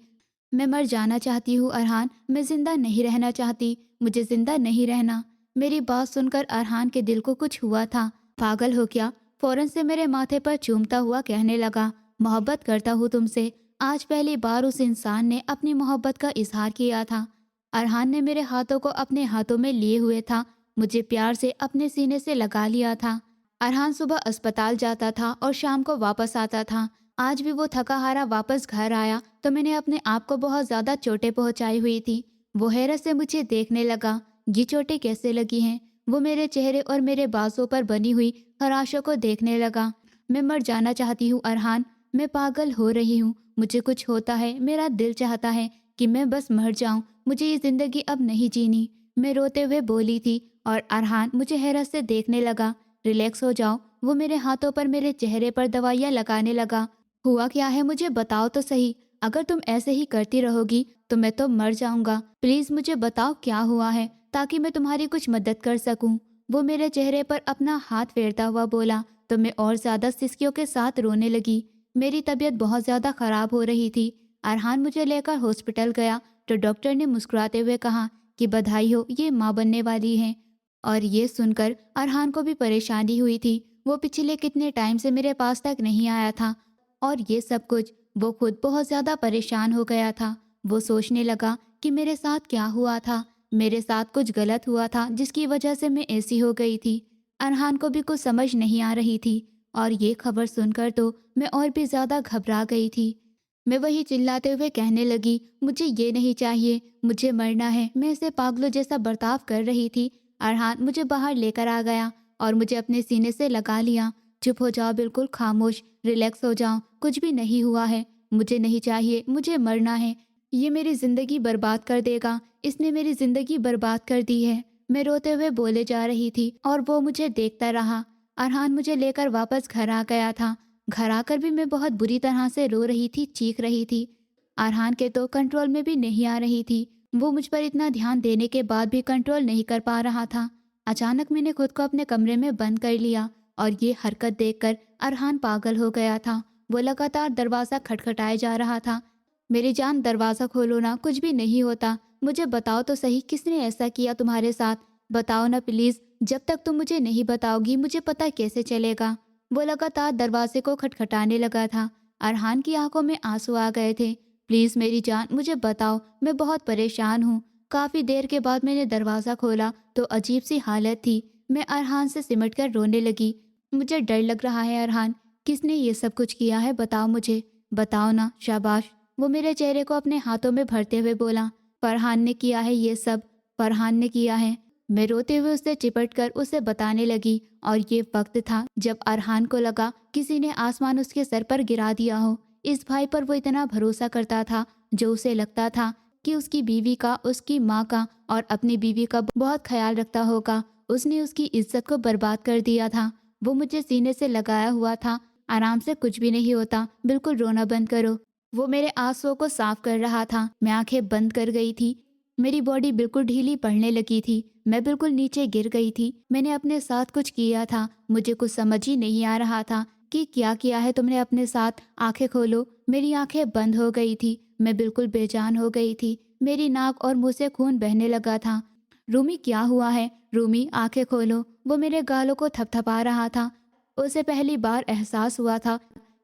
मैं मर जाना चाहती हूँ अरहान, मैं जिंदा नहीं रहना चाहती, मुझे जिंदा नहीं रहना। मेरी बात सुनकर अरहान के दिल को कुछ हुआ था। पागल हो क्या? फौरन से मेरे माथे पर चूमता हुआ कहने लगा, मोहब्बत करता हूँ तुमसे। आज पहली बार उस इंसान ने अपनी मोहब्बत का इजहार किया था। अरहान ने मेरे हाथों को अपने हाथों में लिए हुए था, मुझे प्यार से अपने सीने से लगा लिया था। अरहान सुबह अस्पताल जाता था और शाम को वापस आता था। आज भी वो थका हारा वापस घर आया तो मैंने अपने आप को बहुत ज्यादा चोटें पहुंचाई हुई थी। वो हैरत से मुझे देखने लगा, ये चोटें कैसे लगी हैं? वो मेरे चेहरे और मेरे बाजों पर बनी हुई खराशों को देखने लगा। मैं मर जाना चाहती हूँ अरहान, मैं पागल हो रही हूँ, मुझे कुछ होता है, मेरा दिल चाहता है कि मैं बस मर जाऊं, मुझे ये जिंदगी अब नहीं जीनी। मैं रोते हुए बोली थी और अरहान मुझे हैरत से देखने लगा। रिलैक्स हो जाओ। वो मेरे हाथों पर मेरे चेहरे पर दवाइयाँ लगाने लगा। हुआ क्या है मुझे बताओ तो सही। अगर तुम ऐसे ही करती रहोगी तो मैं तो मर जाऊंगा। प्लीज मुझे बताओ क्या हुआ है ताकि मैं तुम्हारी कुछ मदद कर सकूं। वो मेरे चेहरे पर अपना हाथ फेरता हुआ बोला तो मैं और ज्यादा सिसकियों के साथ रोने लगी। मेरी तबीयत बहुत ज्यादा खराब हो रही थी। अरहान मुझे लेकर हॉस्पिटल गया तो डॉक्टर ने मुस्कुराते हुए कहा कि बधाई हो, ये माँ बनने वाली है। और ये सुनकर अरहान को भी परेशानी हुई थी। वो पिछले कितने टाइम से मेरे पास तक नहीं आया था और ये सब कुछ वो खुद बहुत ज्यादा परेशान हो गया था। वो सोचने लगा कि मेरे साथ क्या हुआ था, मेरे साथ कुछ गलत हुआ था जिसकी वजह से मैं ऐसी हो गई थी। अरहान को भी कुछ समझ नहीं आ रही थी और ये खबर सुनकर तो मैं और भी ज्यादा घबरा गई थी। मैं वही चिल्लाते हुए कहने लगी, मुझे ये नहीं चाहिए, मुझे मरना है। मैं ऐसे पागलों जैसा बर्ताव कर रही थी। अरहान मुझे बाहर लेकर आ गया और मुझे अपने सीने से लगा लिया। चुप हो जाओ, बिल्कुल खामोश, रिलैक्स हो जाओ, कुछ भी नहीं हुआ है, मुझे नहीं चाहिए, मुझे मरना है। ये मेरी जिंदगी बर्बाद कर देगा, इसने मेरी जिंदगी बर्बाद कर दी है। मैं रोते हुए बोले जा रही थी और वो मुझे देखता रहा। अरहान मुझे लेकर वापस घर आ गया था। घर आकर भी मैं बहुत बुरी तरह से रो रही थी, चीख रही थी। अरहान के तो कंट्रोल में भी नहीं आ रही थी। वो मुझ पर इतना ध्यान देने के बाद भी कंट्रोल नहीं कर पा रहा था। अचानक मैंने खुद को अपने कमरे में बंद कर लिया और ये हरकत देखकर अरहान पागल हो गया था। वो लगातार दरवाज़ा खटखटाए जा रहा था। मेरी जान, दरवाज़ा खोलो ना, कुछ भी नहीं होता। मुझे बताओ तो सही, किसने ऐसा किया तुम्हारे साथ? बताओ ना प्लीज़। जब तक तुम मुझे नहीं बताओगी मुझे पता कैसे चलेगा? वो लगातार दरवाजे को खटखटाने लगा था। अरहान की आंखों में आंसू आ गए थे। प्लीज़ मेरी जान, मुझे बताओ, मैं बहुत परेशान हूँ। काफ़ी देर के बाद मैंने दरवाज़ा खोला तो अजीब सी हालत थी। मैं अरहान से सिमट कर रोने लगी। मुझे डर लग रहा है अरहान, किसने ये सब कुछ किया है? बताओ मुझे, बताओ ना, शाबाश। वो मेरे चेहरे को अपने हाथों में भरते हुए बोला, फरहान ने किया है ये सब, फरहान ने किया है। मैं रोते हुए उससे चिपट कर उसे बताने लगी और ये वक्त था जब अरहान को लगा किसी ने आसमान उसके सर पर गिरा दिया हो। इस भाई पर वो इतना भरोसा करता था जो उसे लगता था कि उसकी बीवी का, उसकी माँ का और अपनी बीवी का बहुत ख्याल रखता होगा। उसने उसकी इज्जत को बर्बाद कर दिया था। वो मुझे सीने से लगाया हुआ था। आराम से, कुछ भी नहीं होता, बिल्कुल रोना बंद करो। वो मेरे आंसुओं को साफ कर रहा था। मैं आंखें बंद कर गई थी। मेरी बॉडी बिल्कुल ढीली पड़ने लगी थी। मैं बिल्कुल नीचे गिर गई थी। मैंने अपने साथ कुछ किया था, मुझे कुछ समझ ही नहीं आ रहा था कि क्या किया है तुमने अपने साथ। आंखें खोलो। मेरी आंखें बंद हो गई थी। मैं बिल्कुल बेजान हो गई थी। मेरी नाक और मुंह से खून बहने लगा था। रूमी, क्या हुआ है? रूमी, आंखें खोलो। वो मेरे गालों को थपथपा रहा था। उसे पहली बार एहसास हुआ था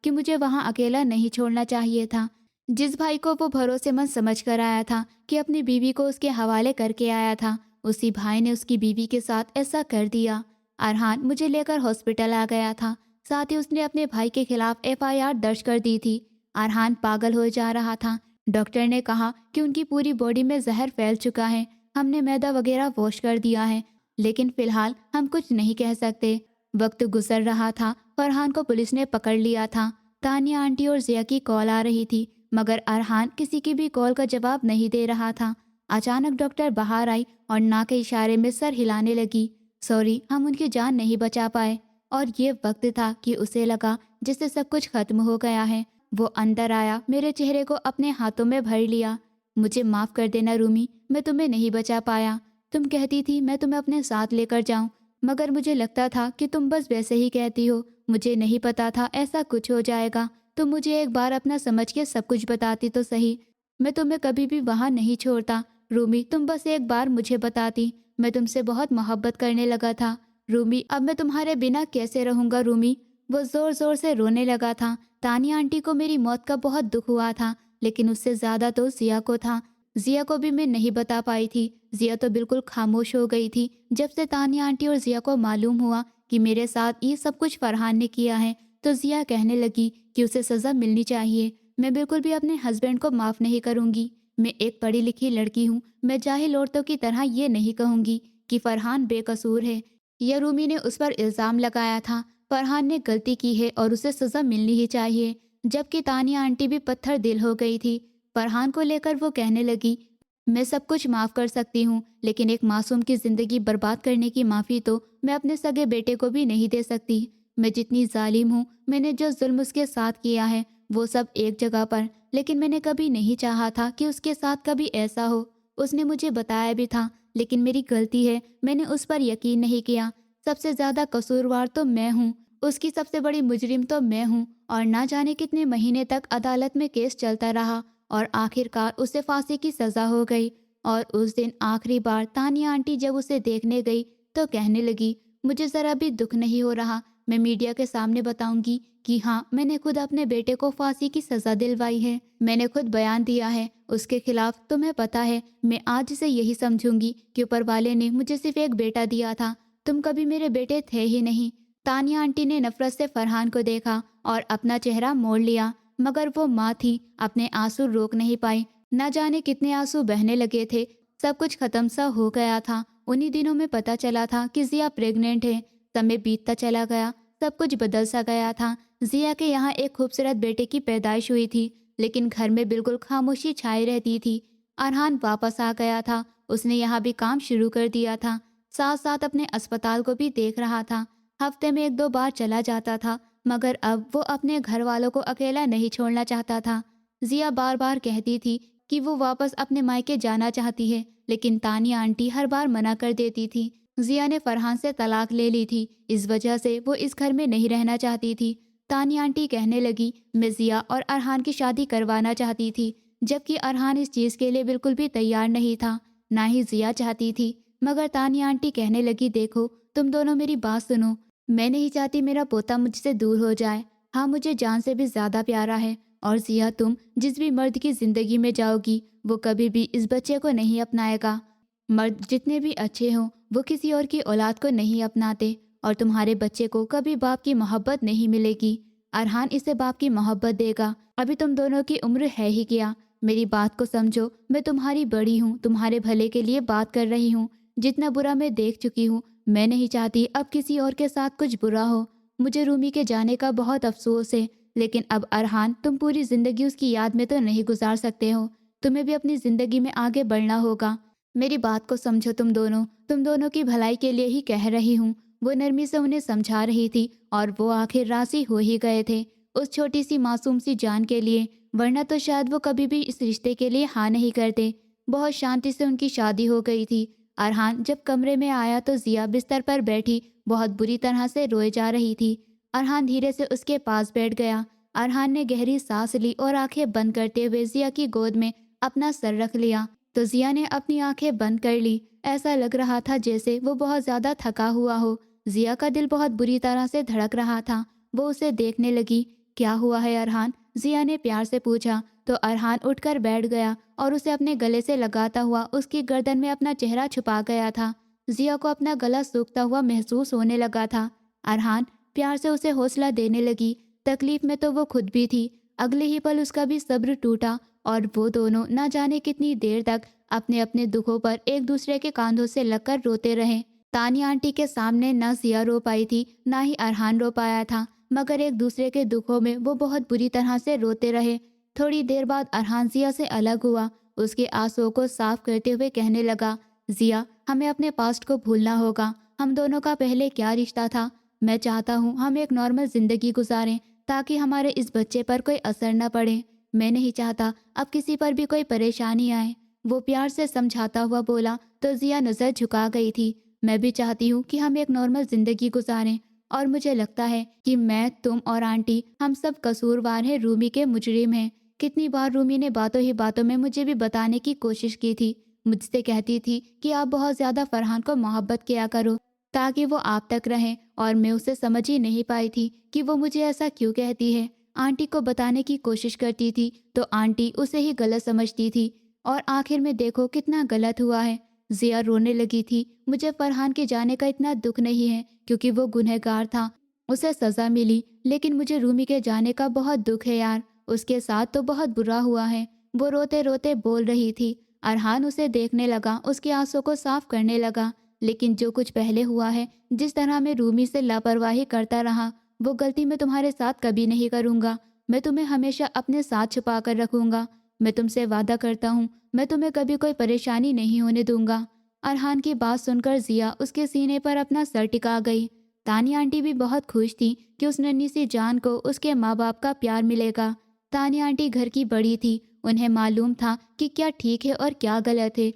कि मुझे वहां अकेला नहीं छोड़ना चाहिए था। जिस भाई को वो भरोसेमंद समझ कर आया था कि अपनी बीवी को उसके हवाले करके आया था, उसी भाई ने उसकी बीवी के साथ ऐसा कर दिया। अरहान मुझे लेकर हॉस्पिटल आ गया था। साथ ही उसने अपने भाई के खिलाफ एफआईआर दर्ज कर दी थी। अरहान पागल हो जा रहा था। डॉक्टर ने कहा कि उनकी पूरी बॉडी में जहर फैल चुका है। हमने मैदा वगैरह वॉश कर दिया है, लेकिन फिलहाल हम कुछ नहीं कह सकते। वक्त गुजर रहा था। फरहान को पुलिस ने पकड़ लिया था। तानिया आंटी और जिया की कॉल आ रही थी, मगर अरहान किसी की भी कॉल का जवाब नहीं दे रहा था। अचानक डॉक्टर बाहर आई और ना के इशारे में सर हिलाने लगी। सॉरी, हम उनकी जान नहीं बचा पाए। और ये वक्त था कि उसे लगा जैसे सब कुछ खत्म हो गया है। वो अंदर आया, मेरे चेहरे को अपने हाथों में भर लिया। मुझे माफ़ कर देना रूमी, मैं तुम्हें नहीं बचा पाया। तुम कहती थी मैं तुम्हें अपने साथ लेकर जाऊं, मगर मुझे लगता था कि तुम बस वैसे ही कहती हो। मुझे नहीं पता था ऐसा कुछ हो जाएगा। तुम मुझे एक बार अपना समझ के सब कुछ बताती तो सही। मैं तुम्हें कभी भी वहाँ नहीं छोड़ता। रूमी, तुम बस एक बार मुझे बताती। मैं तुमसे बहुत मोहब्बत करने लगा था। रूमी, अब मैं तुम्हारे बिना कैसे रहूँगा रूमी। वो ज़ोर ज़ोर से रोने लगा था। तानिया आंटी को मेरी मौत का बहुत दुख हुआ था, लेकिन उससे ज़्यादा तो जिया को था। जिया को भी मैं नहीं बता पाई थी। जिया तो बिल्कुल खामोश हो गई थी। जब से तानिया आंटी और जिया को मालूम हुआ कि मेरे साथ ये सब कुछ फरहान ने किया है, तो जिया कहने लगी कि उसे सज़ा मिलनी चाहिए। मैं बिल्कुल भी अपने हस्बैंड को माफ़ नहीं करूँगी। मैं एक पढ़ी लिखी लड़की हूँ। मैं जाहिल औरतों की तरह ये नहीं कहूँगी कि फरहान बेकसूर है या रूमी ने उस पर इल्ज़ाम लगाया था। फरहान ने गलती की है और उसे सज़ा मिलनी ही चाहिए। जबकि तानिया आंटी भी पत्थर दिल हो गई थी। फरहान को लेकर वो कहने लगी, मैं सब कुछ माफ़ कर सकती हूँ, लेकिन एक मासूम की ज़िंदगी बर्बाद करने की माफ़ी तो मैं अपने सगे बेटे को भी नहीं दे सकती। मैं जितनी जालिम हूँ, मैंने जो जुल्म उसके साथ किया है वो सब एक जगह पर, लेकिन मैंने कभी नहीं चाहा था कि उसके साथ कभी ऐसा हो। उसने मुझे बताया भी था, लेकिन मेरी गलती है, मैंने उस पर यकीन नहीं किया। सबसे ज़्यादा कसूरवार तो मैं हूँ। उसकी सबसे बड़ी मुजरिम तो मैं हूँ। और ना जाने कितने महीने तक अदालत में केस चलता रहा और आखिरकार उसे फांसी की सज़ा हो गई। और उस दिन आखिरी बार तानिया आंटी जब उसे देखने गई तो कहने लगी, मुझे ज़रा भी दुख नहीं हो रहा। मैं मीडिया के सामने बताऊंगी कि हाँ, मैंने खुद अपने बेटे को फांसी की सज़ा दिलवाई है। मैंने खुद बयान दिया है उसके खिलाफ। तुम्हें पता है, मैं आज से यही समझूंगी कि ऊपर वाले ने मुझे सिर्फ एक बेटा दिया था। तुम कभी मेरे बेटे थे ही नहीं। तानिया आंटी ने नफरत से फरहान को देखा और अपना चेहरा मोड़ लिया, मगर वो माँ थी, अपने आंसू रोक नहीं पाई। न जाने कितने आंसू बहने लगे थे। सब कुछ खत्म सा हो गया था। उन्हीं दिनों में पता चला था कि जिया प्रेग्नेंट है। समय बीतता चला गया, सब कुछ बदल सा गया था। जिया के यहाँ एक खूबसूरत बेटे की पैदाइश हुई थी, लेकिन घर में बिल्कुल खामोशी छाई रहती थी। अरहान वापस आ गया था। उसने यहाँ भी काम शुरू कर दिया था, साथ साथ अपने अस्पताल को भी देख रहा था। हफ्ते में एक दो बार चला जाता था, मगर अब वो अपने घर वालों को अकेला नहीं छोड़ना चाहता था। जिया बार बार कहती थी कि वो वापस अपने मायके जाना चाहती है, लेकिन तानिया आंटी हर बार मना कर देती थी। जिया ने फरहान से तलाक ले ली थी, इस वजह से वो इस घर में नहीं रहना चाहती थी। तानिया आंटी कहने लगी, मैं जिया और अरहान की शादी करवाना चाहती थी, जबकि अरहान इस चीज़ के लिए बिल्कुल भी तैयार नहीं था, ना ही जिया चाहती थी। मगर तानिया आंटी कहने लगी, देखो तुम दोनों मेरी बात सुनो। मैं नहीं चाहती मेरा पोता मुझसे दूर हो जाए। हाँ, मुझे जान से भी ज़्यादा प्यारा है। और जिया, तुम जिस भी मर्द की ज़िंदगी में जाओगी, वो कभी भी इस बच्चे को नहीं अपनाएगा। मर्द जितने भी अच्छे हों, वो किसी और की औलाद को नहीं अपनाते। और तुम्हारे बच्चे को कभी बाप की मोहब्बत नहीं मिलेगी। अरहान इसे बाप की मोहब्बत देगा। अभी तुम दोनों की उम्र है ही क्या। मेरी बात को समझो, मैं तुम्हारी बड़ी हूँ, तुम्हारे भले के लिए बात कर रही हूँ। जितना बुरा मैं देख चुकी हूँ, मैं नहीं चाहती अब किसी और के साथ कुछ बुरा हो। मुझे रूमी के जाने का बहुत अफसोस है, लेकिन अब अरहान, तुम पूरी ज़िंदगी उसकी याद में तो नहीं गुजार सकते हो। तुम्हें भी अपनी ज़िंदगी में आगे बढ़ना होगा। मेरी बात को समझो, तुम दोनों की भलाई के लिए ही कह रही हूँ। वो नरमी से उन्हें समझा रही थी और वो आखिर राजी हो ही गए थे उस छोटी सी मासूम सी जान के लिए, वरना तो शायद वो कभी भी इस रिश्ते के लिए हाँ नहीं करते। बहुत शांति से उनकी शादी हो गई थी। अरहान जब कमरे में आया तो जिया बिस्तर पर बैठी बहुत बुरी तरह से रोए जा रही थी। अरहान धीरे से उसके पास बैठ गया। अरहान ने गहरी सांस ली और आंखें बंद करते हुए जिया की गोद में अपना सर रख लिया। तो जिया ने अपनी आंखें बंद कर ली। ऐसा लग रहा था जैसे वो बहुत ज़्यादा थका हुआ हो। जिया का दिल बहुत बुरी तरह से धड़क रहा था। वो उसे देखने लगी। क्या हुआ है अरहान? जिया ने प्यार से पूछा। तो अरहान उठकर बैठ गया और उसे अपने गले से लगाता हुआ उसकी गर्दन में अपना चेहरा छुपा गया था। जिया को अपना गला सूखता हुआ महसूस होने लगा था। अरहान प्यार से उसे हौसला देने लगी। तकलीफ में तो वो खुद भी थी। अगले ही पल उसका भी सब्र टूटा और वो दोनों न जाने कितनी देर तक अपने अपने दुखों पर एक दूसरे के कांधों से लगकर रोते रहे। तानिया आंटी के सामने न जिया रो पाई थी, ना ही अरहान रो पाया था, मगर एक दूसरे के दुखों में वो बहुत बुरी तरह से रोते रहे। थोड़ी देर बाद अरहान जिया से अलग हुआ उसके आंसुओं को साफ करते हुए कहने लगा, जिया, हमें अपने पास्ट को भूलना होगा। हम दोनों का पहले क्या रिश्ता था। मैं चाहता हूँ हम एक नॉर्मल जिंदगी गुजारें ताकि हमारे इस बच्चे पर कोई असर न पड़े। मैं नहीं चाहता अब किसी पर भी कोई परेशानी आए। वो प्यार से समझाता हुआ बोला तो जिया नज़र झुका गई थी। मैं भी चाहती हूँ कि हम एक नॉर्मल जिंदगी गुजारें और मुझे लगता है कि मैं, तुम और आंटी हम सब कसूरवार हैं, रूमी के मुजरिम हैं। कितनी बार रूमी ने बातों ही बातों में मुझे भी बताने की कोशिश की थी। मुझसे कहती थी कि आप बहुत ज़्यादा फरहान को मोहब्बत किया करो ताकि वो आप तक रहे, और मैं उसे समझ ही नहीं पाई थी कि वो मुझे ऐसा क्यों कहती है। आंटी को बताने की कोशिश करती थी तो आंटी उसे ही गलत समझती थी, और आखिर में देखो कितना गलत हुआ है। जिया रोने लगी थी। मुझे फरहान के जाने का इतना दुख नहीं है क्योंकि वो गुनहगार था, उसे सज़ा मिली, लेकिन मुझे रूमी के जाने का बहुत दुख है यार। उसके साथ तो बहुत बुरा हुआ है। वो रोते रोते बोल रही थी। अरहान उसे देखने लगा, उसके आंसू को साफ करने लगा। लेकिन जो कुछ पहले हुआ है, जिस तरह मैं रूमी से लापरवाही करता रहा, वो गलती मैं तुम्हारे साथ कभी नहीं करूँगा। मैं तुम्हें हमेशा अपने साथ छुपा कर रखूँगा। मैं तुमसे वादा करता हूँ, मैं तुम्हें कभी कोई परेशानी नहीं होने दूंगा। अरहान की बात सुनकर जिया उसके सीने पर अपना सर टिका गई। तानिया आंटी भी बहुत खुश थी कि उस नन्ही सी जान को उसके माँ बाप का प्यार मिलेगा। तानिया आंटी घर की बड़ी थी, उन्हें मालूम था कि क्या ठीक है और क्या गलत है।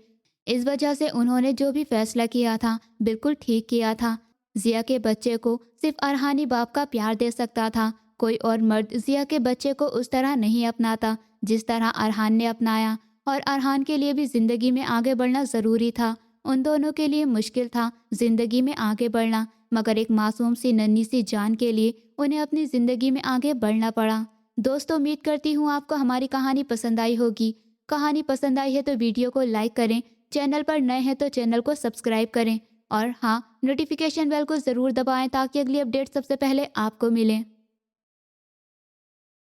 इस वजह से उन्होंने जो भी फैसला किया था बिल्कुल ठीक किया था। जिया के बच्चे को सिर्फ अरहानी बाप का प्यार दे सकता था। कोई और मर्द जिया के बच्चे को उस तरह नहीं अपनाता जिस तरह अरहान ने अपनाया। और अरहान के लिए भी जिंदगी में आगे बढ़ना ज़रूरी था। उन दोनों के लिए मुश्किल था जिंदगी में आगे बढ़ना, मगर एक मासूम सी नन्ही सी जान के लिए उन्हें अपनी ज़िंदगी में आगे बढ़ना पड़ा। दोस्तों, उम्मीद करती हूँ आपको हमारी कहानी पसंद आई होगी। कहानी पसंद आई है तो वीडियो को लाइक करें, चैनल पर नए हैं तो चैनल को सब्सक्राइब करें, और हाँ, नोटिफिकेशन बेल को ज़रूर दबाएं ताकि अगली अपडेट सबसे पहले आपको मिले।